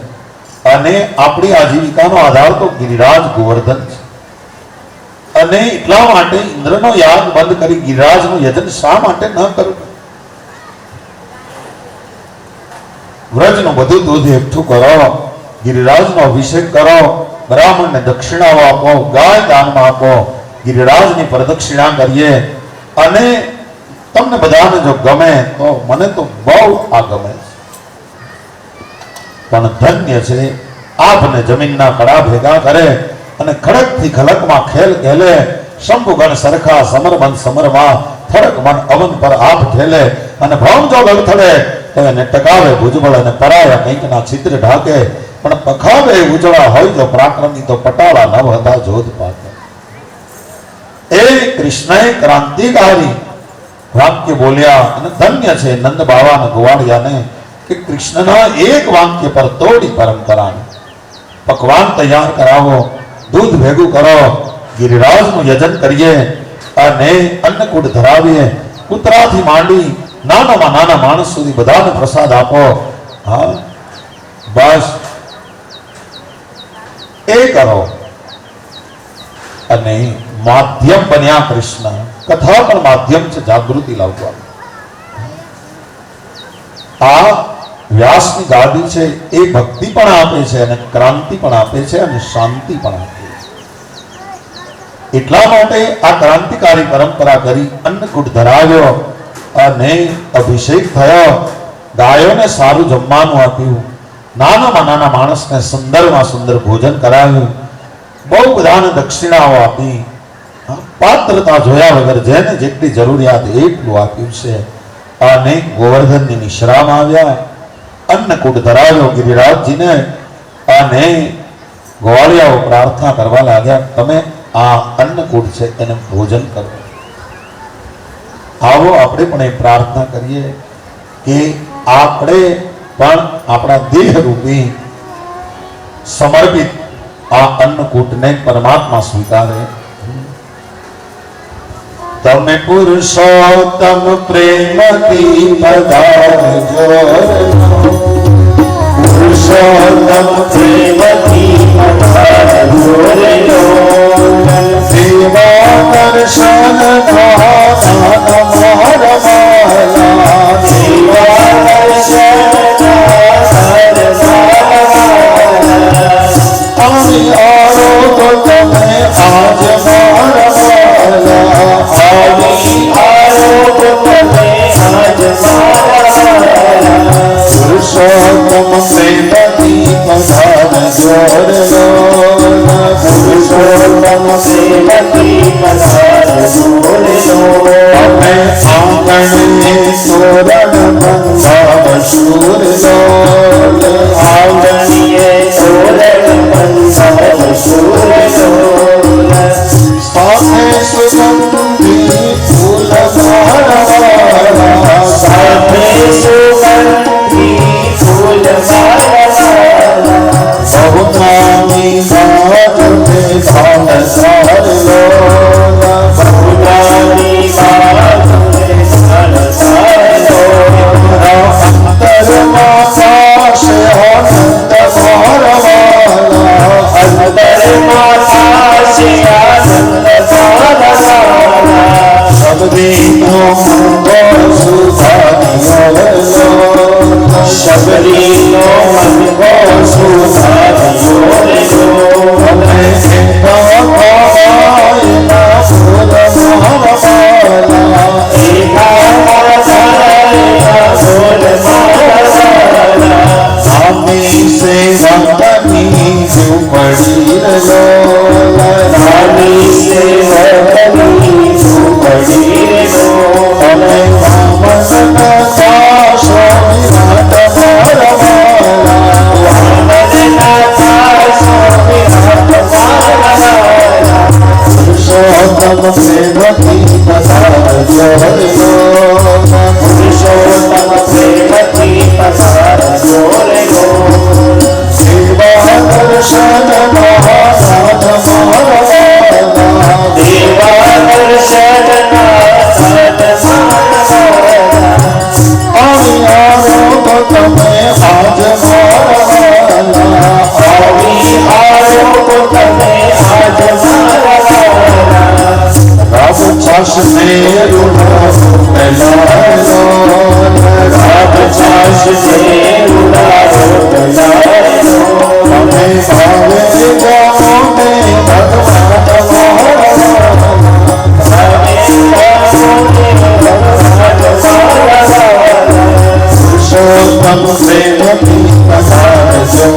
અને આપણી આજીવિકાનો આધાર તો ગિરિરાજ ગોવર્ધન છે. અને એટલા માટે ઇન્દ્રનો યાગ બંધ કરી ગિરિરાજનું યજન શા માટે ન કરવું? વ્રજનું બધું દૂધ એકઠું કરો, ગિરિરાજનો અભિષેક કરો, બ્રાહ્મણને દક્ષિણાઓ આપો, ગાય દાનમાં આપો, ગિરિરાજની પ્રદક્ષિણા કરીએ. અને તમને બધાને જો ગમે તો મને તો બહુ આ ગમે છે. પણ ધન્ય છે આપને જમીનના કડા ભેગા કરે અને ખડકથી ખલકમાં ખેલ ખેલે. શંભુગણ સરખા સમરબંધ સમરમાં થડક મન અવન પર આપ ઠેલે. અને ભ્રમ જો ગળથડે તો એને ટકાવે ભુજબળ, અને પરાયા કંઈકના છિદ્ર ઢાકે. પણ પખાવે ઉજળા હોય જો પરાક્રમી, તો પટાળા નવ હતા જોધ પાકે. એ કૃષ્ણએ ક્રાંતિકારી વાક્ય બોલ્યા, અને ધન્ય છે નંદ બાવા ગોવાળિયાને કે કૃષ્ણના એક વાક્ય પર તોડી પરંપરાને. પકવાન તૈયાર કરાવો, દૂધ ભેગું કરો, ગિરિરાજનું યજન કરીએ, અને અન્નકૂટ ધરાવીએ. કૂતરાથી માંડી નાનામાં નાના માણસ સુધી બધાને પ્રસાદ આપો. હા, બસ એ કરો. અને માધ્યમ બન્યા કૃષ્ણ. કથા પણ માધ્યમ છે જાગૃતિ લાવવાનું. આ વ્યાસની ગાદી છે એ ભક્તિ પણ આપે છે અને ક્રાંતિ પણ આપે છે અને શાંતિ પણ આપે છે. એટલા માટે આ ક્રાંતિકારી પરંપરા કરી અન્નકૂટ ધરાવ્યો અને અભિષેક થયો. ગાયોને સારું જમવાનું આપ્યું. નાનામાં નાના માણસને સુંદરમાં સુંદર ભોજન કરાવ્યું. બહુ બધાને દક્ષિણાઓ આપી. પાત્રતા જોયા વગર જેને જેટલી જરૂરિયાત એટલું આપ્યું છે. અને ગોવર્ધનની નિશ્રામાં આવ્યા. અન્નકૂટ ધરાવ્યો ગિરિરાજજીને. અને ગોવાળિયાઓ પ્રાર્થના કરવા લાગ્યા, તમે આ અન્નકૂટ છે એને ભોજન કરો. આવો આપણે પણ એ પ્રાર્થના કરીએ કે આપણે પણ આપણા દેહ રૂપી સમર્પિત આ અન્નકૂટને પરમાત્મા સ્વીકારે. તમે પુરુષોત્તમ પ્રેમથી પધારજો. પુરુષોત્તમ પ્રેમથી પધારજો. સેવા દર્શન પુરુષોત્તમ પ્રેમથી પધારજો. પુરુષોત્તમ પ્રેમથી પધારજો. અમે આંગણે તોરણ બંધાવ શૂર લોલ. આંગણીએ તોરણ બંધાવ શૂર લોલ. સાથે સુગંધી ફૂલ માળવા. સાથે સુગંધી ફૂલ માળવા. બહુનામી માધવે ભાન સાર લોલ. બહુનામી માધવે ભાન સાર લોલ. અંતરમાં સાશે આનંદ મારવાલા. અંતરમાં સાશે આનંદ મારવાલા. શબરીનો મંગો સુધાર્યો. શબરીનો મંગો સુધાર્યો. અમે એકા ભાઈના ફૂલ મારવાલા. એકા ભાઈના ફૂલ મારવાલા. આમી સેવકની ઝૂંપડી લો. આમી સેવકની ઝૂંપડી લો. અમે વામનના દાસો વિરાટ મારવાલા. વામનના દાસો વિરાટ મારવાલા. પુરુષોત્તમ પ્રેમથી પધારજો. પુરુષોત્તમ પ્રેમથી પધારજો. સેવા દર્શન નાથ મારવાલા. દેવા દર્શન નાથ મારવાલા. આવી આવો તો તમે આજ મારવાલા. આવી આવો તો તમે આજ મારવાલા. રાબ છાશ ને રૂડા પેલાલો. રાબ છાશ ને રૂડા પેલાલો. અમે ભાવે જાઓ ને ભગવાન મારવાલા. પુરુષોત્તમ પ્રેમથી પધારજો.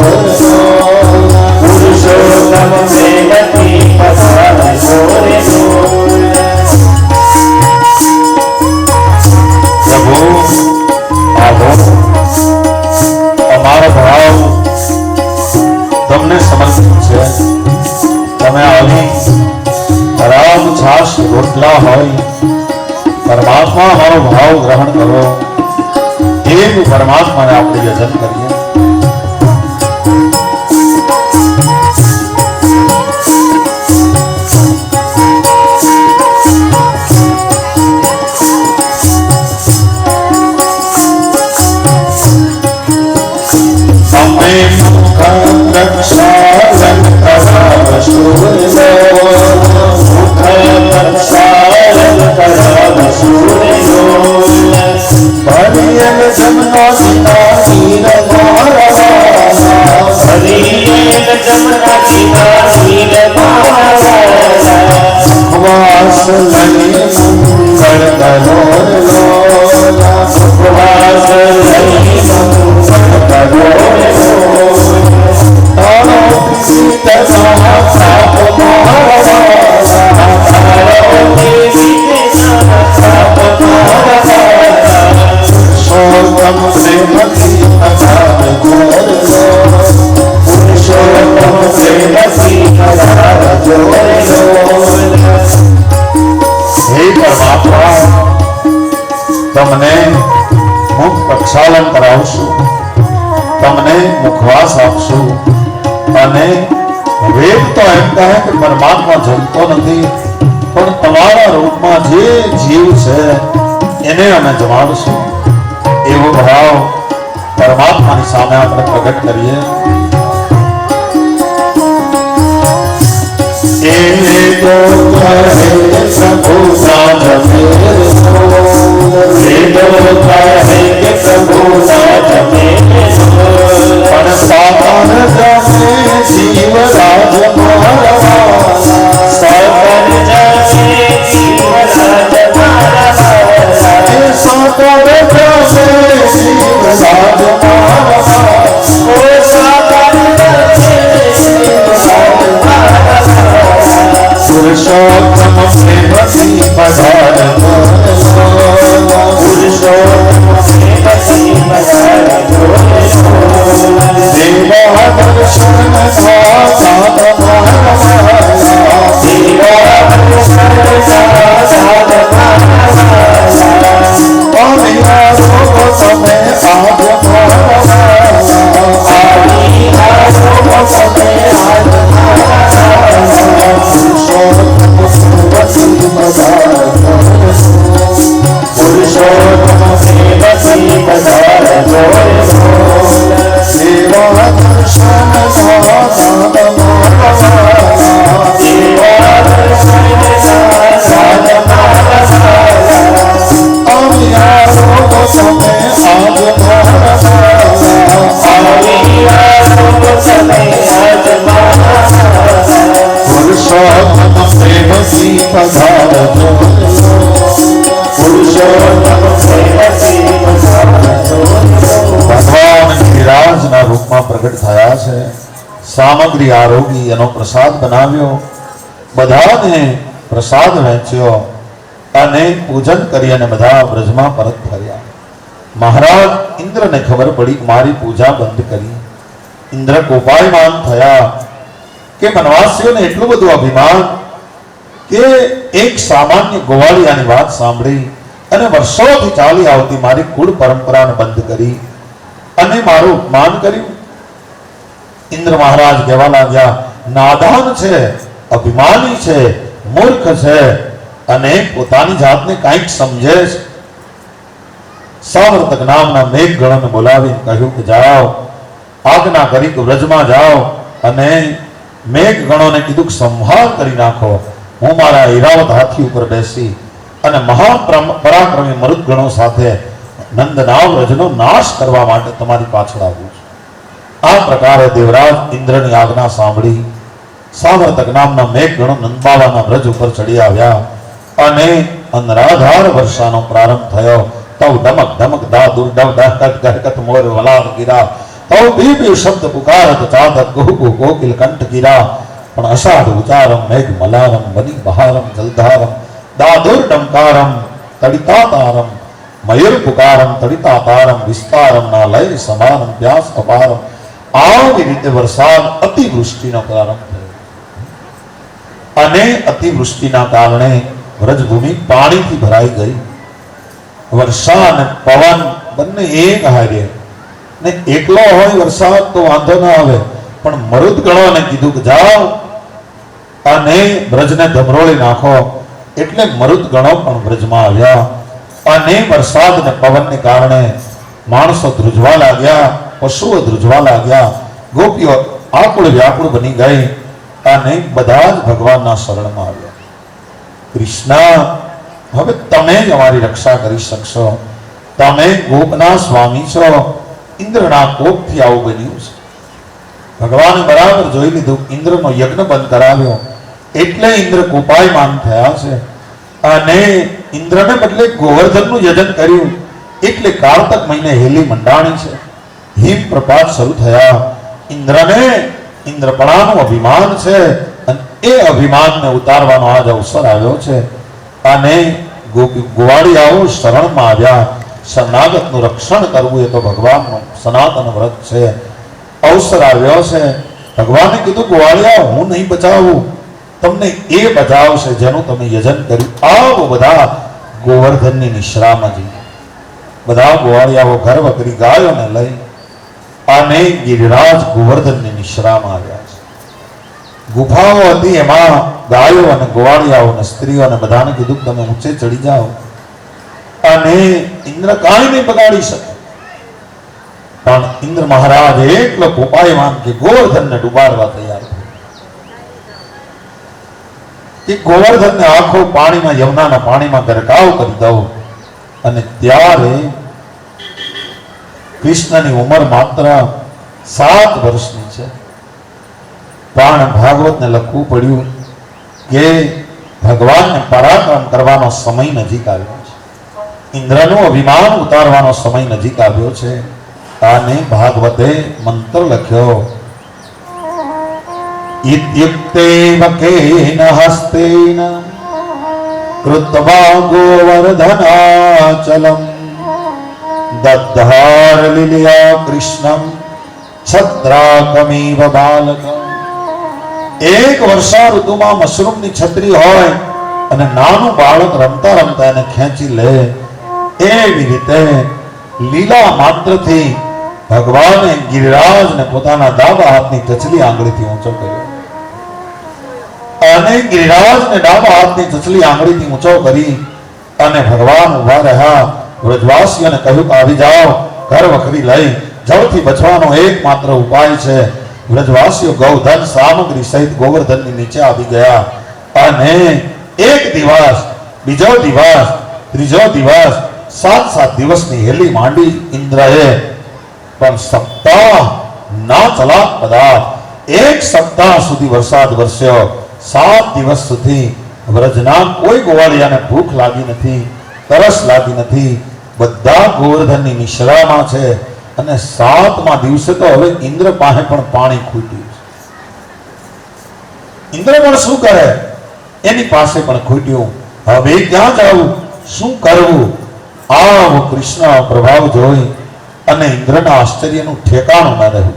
પુરુષોત્તમ પ્રેમથી પધારજો. પ્રભુ આવો, અમારો ભાવ તમને સમર્પિત છે. તમે આવી રામ છાશ રોટલા હોય પરમાત્મા અમારો ભાવ ગ્રહણ કરો. એક પરમાત્માને આપણે યજન કરીએ. જમના જીવા શીલ ઉપવાસ લઈ મંગળ કરોર લોલા ઉપવાસ લઈ મંગળ કરોર તારો સીતા સાપ પુરુષોત્તમ પ્રેમથી અધાર જોર લો પુરુષોત્તમ પ્રેમથી અધાર જોર લો હે પરમાત્મા તમને મુખ પ્રક્ષાલન કરાવશું તમને મુખવાસ આપશું અને વેદ તો એમ કહે કે પરમાત્મા જમતો નથી પણ તમારા રૂપમાં જે જીવ છે એને અમે જમાડશું એવો ભાવ પરમાત્માની સામે આપણે પ્રગટ કરીએ એ તો કહે પ્રભુ સાજ કે પ્રભુ સાથ પણ સાતન જમે જીવ રાજ મારવા સતન જમે જીવ રાજ મારવા સાતન જમે જીવ રાજ મારવા ઓ સતન જમે જીવ રાજ મારવા પુરુષોત્તમ પ્રેમથી પધાર પુરુષોત્તમ પ્રેમથી પધાર દેવા દર્શન સાત મારવા દેવા દર્શન સાત મારવા અમિયા રોગો તમે આજ મારવા આદિ આરોપ તમે આજ મારવા પુરુષોત્તમ પ્રેમથી પધાર પુરુષોત્તમ પ્રેમથી પધાર સેવા દર્શન સાત મારવા દેવા દર્શન સાત મારવા અમિયા રોગો તમે આજ મારવા આદિ આરોપ તમે આજ મારવા પુરુષોત્તમ પ્રેમથી પધાર પુરુષોત્તમ પ્રેમથી પધાર ભગવાન ગિરિરાજના રૂપમાં પ્રગટ થયા છે સામગ્રી આરોગી એનો પ્રસાદ બનાવ્યો બધાને પ્રસાદ વહેંચ્યો અને પૂજન કરી અને બધા બ્રજમાં પરત ફર્યા મહારાજ ઇન્દ્રને ખબર પડી કે મારી પૂજા બંધ કરી ઇન્દ્ર કોપાયમાન થયા કે વનવાસીઓને એટલું બધું અભિમાન કે એક સામાન્ય ગોવાળિયાની વાત સાંભળી અને વર્ષોથી ચાલી આવતી મારી કુળ પરંપરાને બંધ કરી અને મારું અપમાન કર્યું ઇન્દ્ર મહારાજ કહેવા લાગ્યા નાદાન છે અભિમાની છે મૂર્ખ છે અને પોતાની જાતને કંઈક સમજે છે સાવર્તક નામના મેઘ ગણોને બોલાવીને કહ્યું કે જાઓ આજ્ઞા કરી કે વ્રજમાં જાઓ અને મેઘ ગણોને કીધું કે સંહાર કરી નાખો હું મારા ઐરાવત હાથી ઉપર બેસી અને મહાન પરાક્રમી મરુદ ગણો સાથે નંદના વ્રજનો નાશ કરવા માટે તમારી પાછળ આવું છું આ પ્રકારે દેવરાજ ઇન્દ્રની આજ્ઞા સાંભળી સાવર્તક નામના મેઘ ગણો નંદબાવાના વ્રજ ઉપર ચડી આવ્યા અને અનરાધાર વર્ષાનો પ્રારંભ થયો તવ ડમક ડમક દાદુર ડવ ડહકત ગહકત મોર વલાદ ગીરા તવ બી શબ્દ પુકારત ચાતક ગુહુ કોકિલ કંઠ ગીરા પણ અષાઢ ઉચારમ મેઘ મલારમ વની બહારમ જલધારમ દાદુર ડમકારમ તડિતાતારમ મયુર પુકારમ તડિતાતારમ વિસ્તારમ ના લય સમારમ વ્યાસ અપારમ આવી રીતે વરસાદ અતિવૃષ્ટિનો પ્રારંભ થયો અને અતિવૃષ્ટિના કારણે વ્રજભૂમિ પાણીથી ભરાઈ ગઈ વર્ષા અને પવન બંને એક હારે ને એકલો હોય વરસાદ તો વાંધો ના આવે પણ મરુદ ગણોને કીધું કે જાઓ અને બ્રજને ધમરોળી નાખો એટલે મરુદ ગણો પણ બ્રજમાં આવ્યા અને વરસાદ અને પવનને કારણે માણસો ધ્રુજવા લાગ્યા પશુઓ ધ્રુજવા લાગ્યા ગોપીઓ આકુળ વ્યાકુળ બની ગઈ અને બધા જ ભગવાનના શરણમાં આવ્યા કૃષ્ણ હવે તમે જ અમારી રક્ષા કરી શકશો તમે ગોપના સ્વામી છો ઇન્દ્રના કોપથી આવું બન્યું છે ભગવાને બરાબર જોઈ લીધું, ઇન્દ્રનો યજ્ઞ બંધ કરાવ્યો એટલે ઇન્દ્ર કોપાયમાન થયા છે અને ઇન્દ્રને બદલે ગોવર્ધનનું યજન કર્યું એટલે કારતક મહિને હેલી મંડાણી છે, હિમ પ્રપાત શરૂ થયા. ઇન્દ્રને ઇન્દ્રપણાનું અભિમાન છે અને એ અભિમાનને ઉતારવાનો આજ અવસર આવ્યો છે અને ગોવાળિયાઓ શરણમાં આવ્યા. શરણાગતનું રક્ષણ કરવું એ તો ભગવાનનું સનાતન વ્રત છે. અવસર આવ્યો છે, ભગવાને કીધું ગોવાળિયા હું નહીં બચાવું, તમને એ બચાવશે જેનું તમે યજન કર્યું. આવો બધા ગોવર્ધનની નિશ્રામાં જઈએ. બધા ગોવાળિયાઓ ઘર વકરી ગાયોને લઈ અને ગિરિરાજ ગોવર્ધનની નિશ્રામાં આવ્યા છે. ગુફાઓ હતી, એમાં ગાયો અને ગોવાળિયાઓ અને સ્ત્રીઓ અને બધાને કીધું કે તમે ઊંચે ચડી જાઓ અને ઇન્દ્ર કાંઈ નહીં બગાડી શકે. પણ ઇન્દ્ર મહારાજ એટલો કોપાયમાન કે ગોવર્ધનને ડુબાડવા તૈયાર થયા. કે ગોવર્ધનને આખો પાણીમાં, યમુનાના પાણીમાં ગરકાવ કરી દઉં. અને ત્યારે કૃષ્ણની ઉંમર માત્ર 7 વર્ષની છે, પણ ભાગવતને લખવું પડ્યું કે ભગવાનને પરાક્રમ કરવાનો સમય નજીક આવ્યો છે, ઇન્દ્રનું અભિમાન ઉતારવાનો સમય નજીક આવ્યો છે. અને ભાગવતે મંત્ર લખ્યો, ઇત્યુક્તે વકેન હસ્તેન કૃત્વા ગોવર્ધનાચલમ દદ્ધાર લીલયા કૃષ્ણમ છત્રાકમીવ બાલક. એક વર્ષા ઋતુમાં મશરૂમની છત્રી હોય અને નાનું બાળક રમતા રમતા એને ખેંચી લે, એવી રીતે લીલા માત્રથી ભગવાને ગિરિરાજને પોતાના ડાબા હાથની ટચલી આંગળીથી ઊંચો કર્યો અને ગિરિરાજને ડાબા હાથની ટચલી આંગળીથી ઊંચો કરી અને ભગવાન ઉભા રહ્યા. વ્રજવાસીઓને કહ્યું કે આવી જાઓ, ઘર વખરી લઈ જળથી બચવાનો એકમાત્ર ઉપાય છે. વ્રજવાસીઓ ગૌધન સામગ્રી સહિત ગોવર્ધનની નીચે આવી ગયા અને એક દિવસ, બીજો દિવસ, ત્રીજો દિવસ, 7 દિવસની હેલી માંડી ઇન્દ્રએ, પણ સપ્તાહ ના ચલા પદાર્થ. 1 સપ્તાહ સુધી વરસાદ વરસ્યો. 7 દિવસ સુધી વ્રજના કોઈ ગોવાળિયાને ભૂખ લાગી નથી, તરસ લાગી નથી. બધા ગોવર્ધનની નિશ્રામાં છે અને 7મા દિવસે તો હવે ઇન્દ્ર પાસે પણ પાણી ખૂટ્યું છે. ઇન્દ્ર પણ શું કરે, એની પાસે પણ ખૂટ્યું. હવે ક્યાં જવું, શું કરવું? આવો કૃષ્ણ પ્રભાવ જોઈ અને ઇન્દ્રના આશ્ચર્યનું ઠેકાણું ન રહ્યું.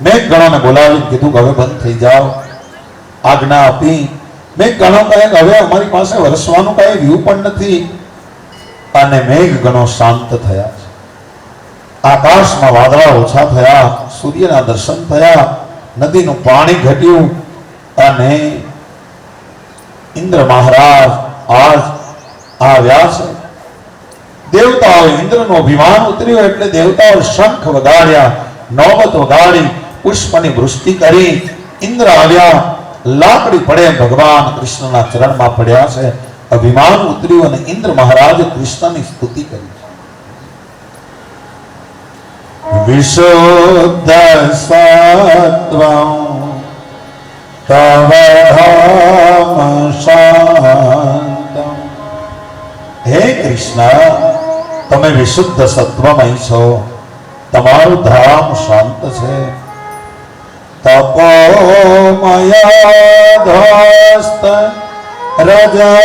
મેં ગણોને બોલાવીને કીધું કે હવે બંધ થઈ જાઓ, આજ્ઞા આપી. મેં ગણો કહે કે હવે અમારી પાસે વરસવાનું કઈ વ્યૂ પણ નથી. અને મેઘ ગણો શાંત થયા છે, આકાશમાં વાદળા ઓછા થયા, સૂર્યના દર્શન થયા, નદીનું પાણી ઘટ્યું અને ઇન્દ્ર મહારાજ આજ આવ્યા છે. દેવતાઓ, ઇન્દ્રનું અભિમાન ઉતર્યું એટલે દેવતાઓ શંખ વગાડ્યા, નૌબત વગાડી, પુષ્પની વૃષ્ટિ કરી. ઇન્દ્ર આવ્યા, લાકડી પડે ભગવાન કૃષ્ણના ચરણમાં પડ્યા છે. અભિમાન ઉતર્યું અને ઇન્દ્ર મહારાજે કૃષ્ણની સ્તુતિ કરી. વિશુદ્ધ સત્વં તવ ધામ શાંતં. હે કૃષ્ણ, તમે વિશુદ્ધ સત્વમય છો, તમારું ધામ શાંત છે. તપોમય ધસ્ત રજસ્તમસ્તમ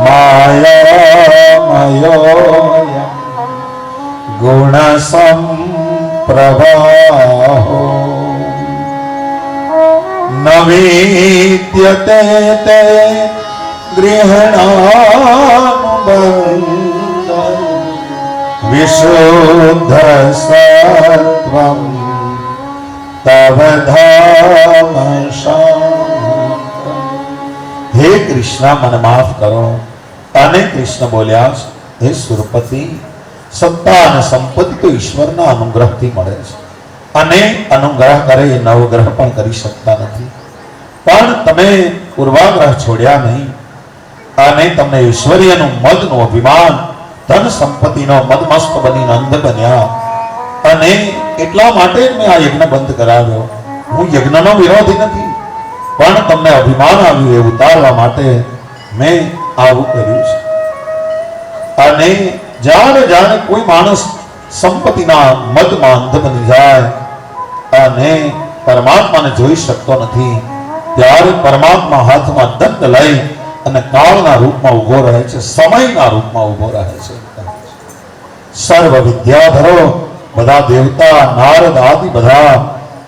માયામયોયમ ગુણસંપ્રવાહો ન વિદ્યતે તે ગૃહણાનુબંધં વિશુદ્ધ સત્વં તવ ધામ શાંતં. હે કૃષ્ણ, મને માફ કરો. અને કૃષ્ણ બોલ્યા, હે સુરપતિ, સત્તા અને સંપત્તિ તો ઈશ્વરના અનુગ્રહથી મળે છે અને અનુગ્રહ કરે એ નવગ્રહ પણ કરી શકતા નથી. પણ તમે પૂર્વાગ્રહ છોડ્યા નહીં અને તમને ઐશ્વર્યનું મદનું અભિમાન ધન સંપત્તિનો મદમસ્ત બનીને અંધ બન્યા, અને એટલા માટે જ મેં આ યજ્ઞ બંધ કરાવ્યો. હું યજ્ઞનો વિરોધી નથી, પણ તમને અભિમાન આવ્યું એ ઉતારવા માટે મેં આવું કર્યું છે. અને જ્યારે જ્યારે કોઈ માણસ સંપત્તિના મદમાં અંધ બની જાય અને પરમાત્માને જોઈ શકતો નથી, ત્યારે પરમાત્મા હાથમાં દંડ લઈ અને કાળના રૂપમાં ઉભો રહે છે, સમયના રૂપમાં ઉભો રહે છે. સર્વ વિદ્યાધરો બધા દેવતા નારદ આદિ બધા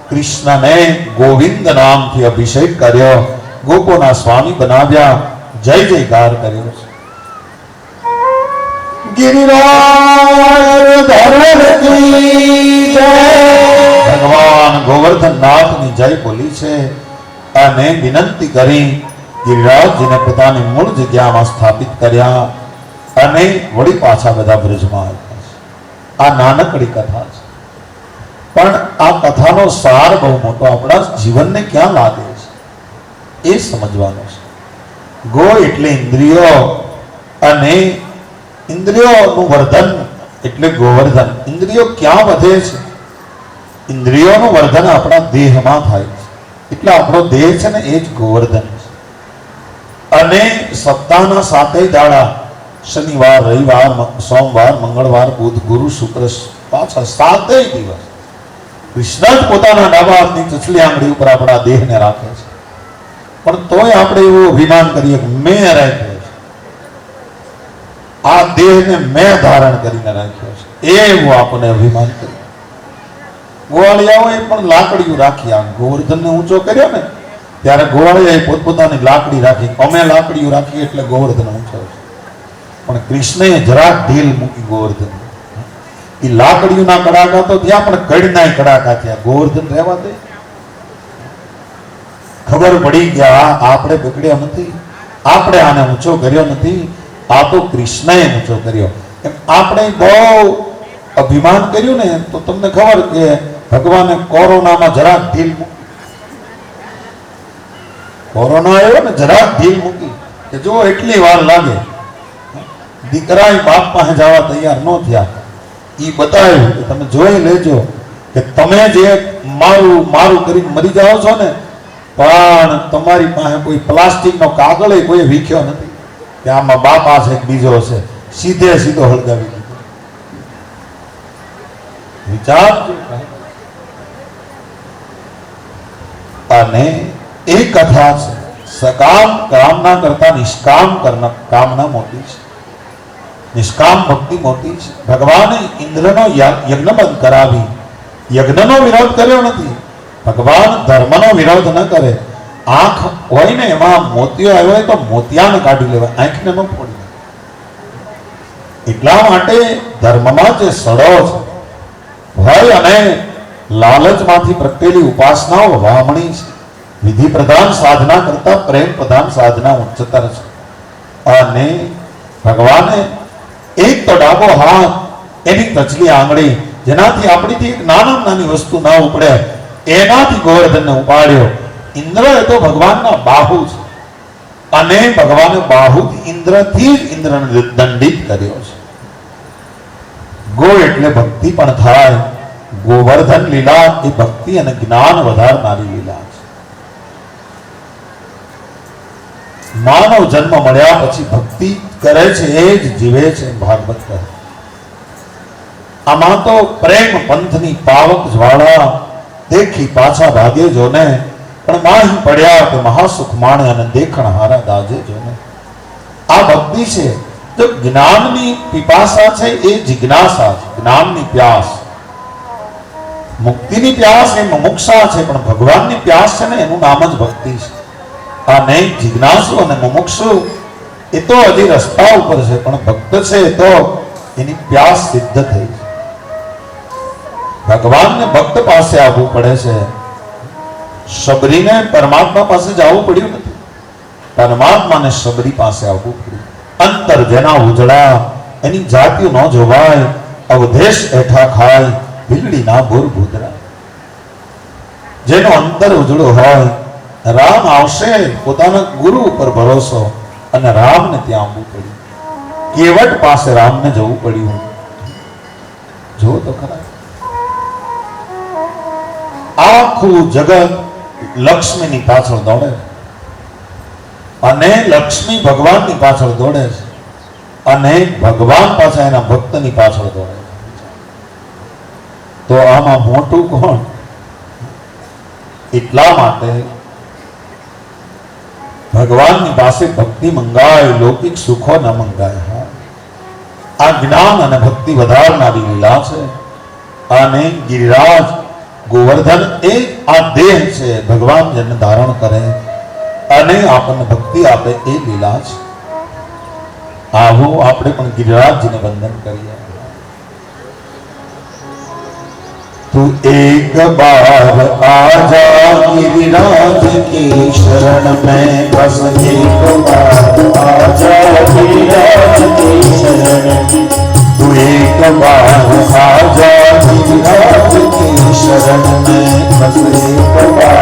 કૃષ્ણને ગોવિંદ નામથી અભિષેક કર્યો, ગોપોના સ્વામી બનાવ્યા, જય જયકાર કર્યો છે. ગિરિરાજ ધરણ કી જય. ભગવાન ગોવર્ધન નાથની જય બોલી છે અને વિનંતી કરી ગિરિરાજજીને પોતાની મૂળ જગ્યામાં સ્થાપિત કર્યા અને વળી પાછા બધા બ્રજમાં આવ્યા છે. આ નાનકડી કથા છે, પણ આ કથાનો સાર બહુ મોટો આપણા જીવનને ક્યાં લાગે છે એ સમજવાનો છે. ગો એટલે ઇન્દ્રિયો, અને ઇન્દ્રિયોનું વર્ધન એટલે ગોવર્ધન. ઇન્દ્રિયો ક્યાં વધે છે? ઇન્દ્રિયોનું વર્ધન આપણા દેહમાં થાય છે, એટલે આપણો દેહ છે ને એ જ ગોવર્ધન છે. અને સપ્તાહના 7 દાડા, શનિવાર, રવિવાર, સોમવાર, મંગળવાર, બુધ, ગુરુ, શુક્ર, પાછા 7 દિવસ કૃષ્ણ જ પોતાના ડાબા હાથની ચચલી આંગળી ઉપર આપણા દેહને રાખે છે. પણ તોય આપણે એવું અભિમાન કરીએ કે મેં રાખ્યો છે, આ દેહને મેં ધારણ કરીને રાખ્યો છે, એવું આપણને અભિમાન કર્યું. ગોવાળિયાઓએ પણ લાકડીઓ રાખી. આ ગોવર્ધનને ઊંચો કર્યો ને ત્યારે ગોવાળિયાએ પોતપોતાની લાકડી રાખી. અમે લાકડીઓ રાખી એટલે ગોવર્ધન ઊંચો છે. પણ કૃષ્ણએ જરાક ઢીલ મૂકી ગોવર્ધન. એ લાકડીઓના કડાકા તો ત્યાં, પણ કડના કડાકા થયા. ગોવર્ધન રહેવા દે. ખબર પડી કે આપણે બગડ્યા નથી, આપણે આને ઊંચો કર્યો નથી, આ તો કૃષ્ણએ ઊંચો કર્યો. એમ આપણે બહુ અભિમાન કર્યું ને તો તમને ખબર કે ભગવાને કોરોનામાં જરાક ઢીલ મૂકી. કોરોના આવ્યો ને જરાક ઢીલ મૂકી કે જો એટલી વાર લાગે. દીકરા બાપ પાસે જવા તૈયાર ન થયા. એ બતાવ્યું કે તમે જોઈ લેજો કે તમે જે મારું મારું કરીને મરી જાઓ છો ને, પણ તમારી પાસે કોઈ પ્લાસ્ટિકનો કાગળ કોઈ વીખ્યો નથી કે આમાં બાપા છે બીજો છે, સીધે સીધો હળગાવી દીધો. વિચાર. અને એ કથા છે, સકામ કામના કરતા નિષ્કામ કામના મોટી છે, નિષ્કામ ભક્તિ મોટી છે. ભગવાને ઇન્દ્રનો યજ્ઞ બંધ કરાવી. યજ્ઞનો વિરોધ કર્યો નથી. ભગવાન ધર્મનો વિરોધ ન કરે. આંખ હોય ને એમાં મોતિયો આવ્યો હોય તો મોતિયાને કાઢી લેવાય, આંખને ન ફોડી. એટલા માટે ધર્મમાં જે સડો છે, ભય અને લાલચમાંથી પ્રગટેલી ઉપાસનાઓ વામણી છે. વિધિ પ્રધાન સાધના કરતા પ્રેમ પ્રધાન સાધના ઉચ્ચતર છે. અને ભગવાને એક તો ડાબો હાથ, એની ટચલી આંગળી, જેનાથી આપણીથી એક નાની વસ્તુ ના ઉપડે, એનાથી ગોવર્ધનને ઉપાડ્યો. ઇન્દ્ર એ તો ભગવાનના બાહુ છે, અને ભગવાને બાહુથી ઇન્દ્રથી જ ઇન્દ્રને દંડિત કર્યો છે. ગો એટલે ભક્તિ પણ થાય. ગોવર્ધન લીલા એ ભક્તિ અને જ્ઞાન વધારનારી લીલા છે. માનવ જન્મ મળ્યા પછી ભક્તિ કરે છે એ જ જીવે છે, ભાગવત કહે. આમાં તો પ્રેમ પંથની પાવક જ્વાળા દેખી પાછા ભાગે જોને, પણ માહી પડ્યા કે મહાસુખ માણે અને દેખણ હારા દાજે જોને. આ ભક્તિ છે. જો જ્ઞાનની પીપાસા છે એ જિજ્ઞાસા છે, જ્ઞાનની પ્યાસ. મુક્તિની પ્યાસ એ મુમુક્ષા છે, પણ ભગવાનની પ્યાસ છે ને એનું નામ જ ભક્તિ છે. આ નહીં જિજ્ઞાસુ અને મુમુક્ષુ એ તો હજી રસ્તા ઉપર છે, પણ ભક્ત છે એ તો એની પ્યાસ સિદ્ધ થઈ છે. ભગવાનને ભક્ત પાસે આવવું પડે છે. શબરીને પરમાત્મા પાસે જવું પડ્યું નથી, પરમાત્માને શબરી પાસે આવવું પડ્યું. અંતર જેના ઉજળા એની જાતિઓ ન જોવાય, અવધેશ એઠા ખાય ભીલડી ના બોર ભૂદરા. જેનો અંતર ઉજળો હોય, રામ આવશે, પોતાના ગુરુ ઉપર ભરોસો, અને રામને ત્યાં આવવું પડ્યું. કેવટ પાસે રામને જવું પડ્યું. જો તો ખરા, આખું જગત લક્ષ્મીની પાછળ દોડે અને લક્ષ્મી ભગવાનની પાછળ દોડે છે અને ભગવાન પાછા એના ભક્તની પાછળ દોડે છે. તો આમાં મોટું કોણ? એટલા માટે ભગવાનની પાસે ભક્તિ મંગાય, લૌકિક સુખો ન મંગાય. આ જ્ઞાન અને ભક્તિ વધારનારી લીલા છે. અને ગિરિરાજ ગોવર્ધન એ આ દેહ છે, ભગવાન જેને ધારણ કરે અને આપણને ભક્તિ આપે એ લીલા છે. આવો આપણે પણ ગિરિરાજજીને વંદન કરીએ. तू एक बार आजा गिरिराज की शरण में, बस एक बार आजा गिरिराज की शरण में. तू एक बार आजा गिरिराज की शरण में, बस एक बार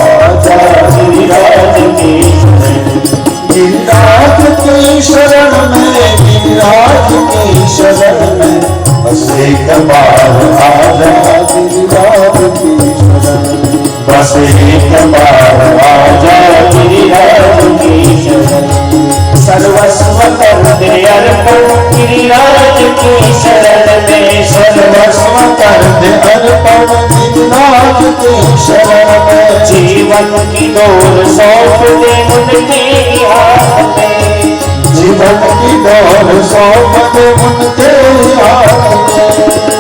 आजा गिरिराज की शरण में. गिरिराज की शरण में, गिरिराज की शरण में, बस एक बार आजा गिरिराज की शरण में. बस एक बार आजा गिरिराज की शरण में. सर्वस्व कर दे अर्पण गिरिराज की शरण में. सर्वस्व कर दे अर्पण गिरिराज की शरण में. जीवन की डोर सौंप दे उनके हाथ में. जीवन की डोर सौंप दे उनके हाथ में.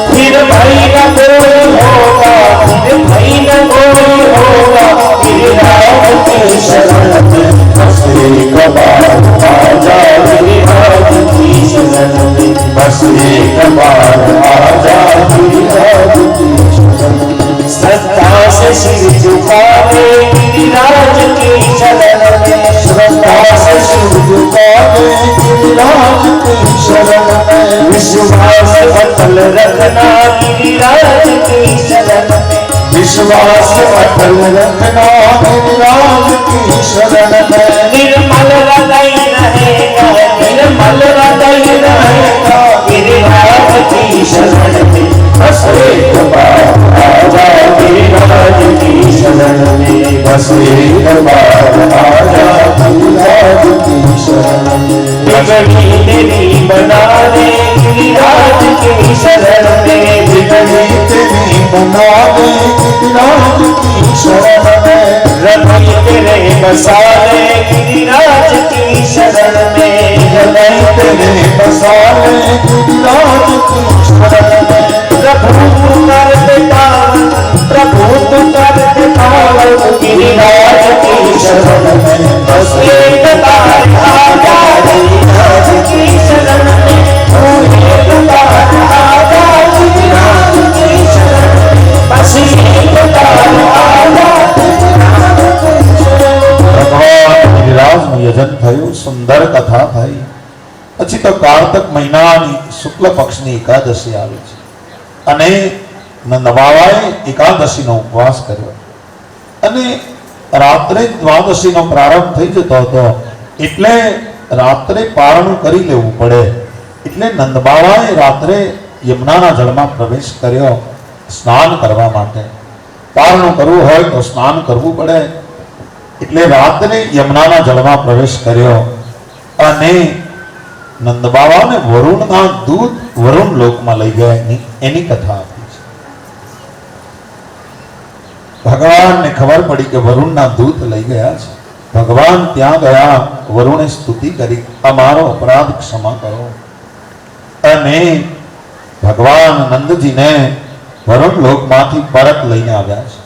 फिर भाई न कोई होगा, फिर भाई न कोई होगा गिरिराज की शरण में. बस एक बार आजा गिरिराज की शरण में. बस एक बार आजा गिरिराज की शरण में. श्रद्धा से सिर झुका दे गिरिराज की शरण में. श्रद्धा से सिर झुका दे गिरिराज की शरण में. विश्वास अटल रखना गिरिराज की शरण में. विश्वास अटल रखना गिरिराज की शरण में. निर्मल हृदय रहेगा, निर्मल हृदय रहेगा गिरिराज की शरण में. बस एक बार आजा गिरिराज की शरण में. बस एक बार आजा गिरिराज की शरण में. बिगड़ी तेरी बना दे गिरिराज की शरण में. बिगड़ी तेरी बना दे गिरिराज की शरण में. हृदय तेरे बसा ले गिरिराज की शरण में. हृदय तेरे बसा ले गिरिराज की शरण में. प्रभु तू कर दे पावन, प्रभु तू कर दे पावन गिरिराज की शरण में. बस एक बार आजा गिरिराज की शरण में. एक बार आजा गिरिराज की शरण में. बस एक बार आजा गिरिराज की शरण में. ભગવાન ગિરિરાજનું યજન થયું, સુંદર કથા થઈ. પછી તો કારતક મહિનાની શુક્લ પક્ષની એકાદશી આવી છે અને નંદબાવાએ એકાદશીનો ઉપવાસ કર્યો અને રાત્રે દ્વાદશીનો પ્રારંભ થઈ જતો હતો એટલે રાત્રે પારણું કરી લેવું પડે. એટલે નંદબાવાએ રાત્રે યમુનાના જળમાં પ્રવેશ કર્યો સ્નાન કરવા માટે. પારણું કરવું હોય તો સ્નાન કરવું પડે એટલે રાત્રે યમુનાના જળમાં પ્રવેશ કર્યો અને નંદબાવાને વરુણના દૂત વરુણ લોકમાં લઈ ગયા એની કથા આપી છે. ભગવાનને ખબર પડી કે વરુણના દૂત લઈ ગયા છે. ભગવાન ત્યાં ગયા, વરુણે સ્તુતિ કરી, અમારો અપરાધ ક્ષમા કરો. અને ભગવાન નંદજીને વરુણ લોકમાંથી પરત લઈને આવ્યા છે.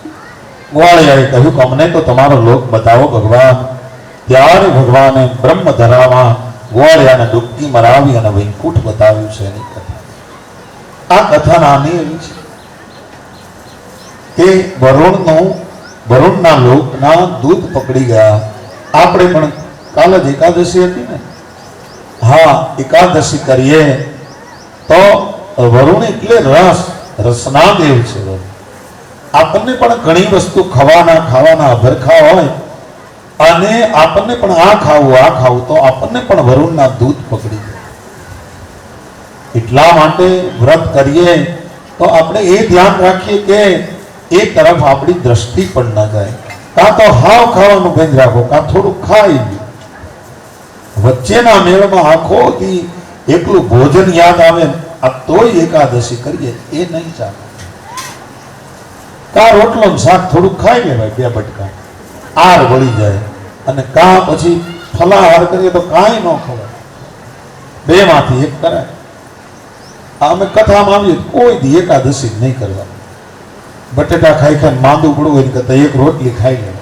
ગ્વાળિયાએ કહ્યું કે અમને તો તમારો લોક બતાવો ભગવાન. ત્યારે ભગવાને બ્રહ્મધરામાં ગ્વાળિયાને ડૂબકી મરાવી અને વૈકુંઠ બતાવ્યું છે એની કથા. આ કથા નાની એવી છે કે વરુણના લોકના દૂત પકડી ગયા. આપણે પણ કાલ જ એકાદશી હતી ને, હા એકાદશી કરીએ તો વરુણ એટલે રસના દેવ છે. આપણને પણ ઘણી વસ્તુ ખાવાના અભરખા હોય અને આપણને પણ આ ખાવું તો આપણને પણ વરુણના દૂત પકડી ગયા એટલા માટે વ્રત કરીએ તો આપણે એ ધ્યાન રાખીએ કે એ તરફ આપણી દ્રષ્ટિ પણ ન જાય. કાં તો હાવ ખાવાનું બંધ રાખો, કાં થોડું ખાઈ લો. વચ્ચેના મેળમાં આખો દી એકલું ભોજન યાદ આવે આ તોય એકાદશી કરીએ એ નહીં ચાલે. કા રોટલો ને શાક થોડું ખાઈ લેવાય, 2 બટકા આર વળી જાય. અને કા પછી ફલાહાર કરીએ તો કાંઈ ન ખવાય, 2 માંથી 1 કરાય. અમે કથામાં આવીએ કોઈ દી એકાદશી નહીં કરવા. બટેટા ખાઈ ખાઈને માંદું પડવું હોય કરતા 1 રોટલી ખાઈ લેવાય.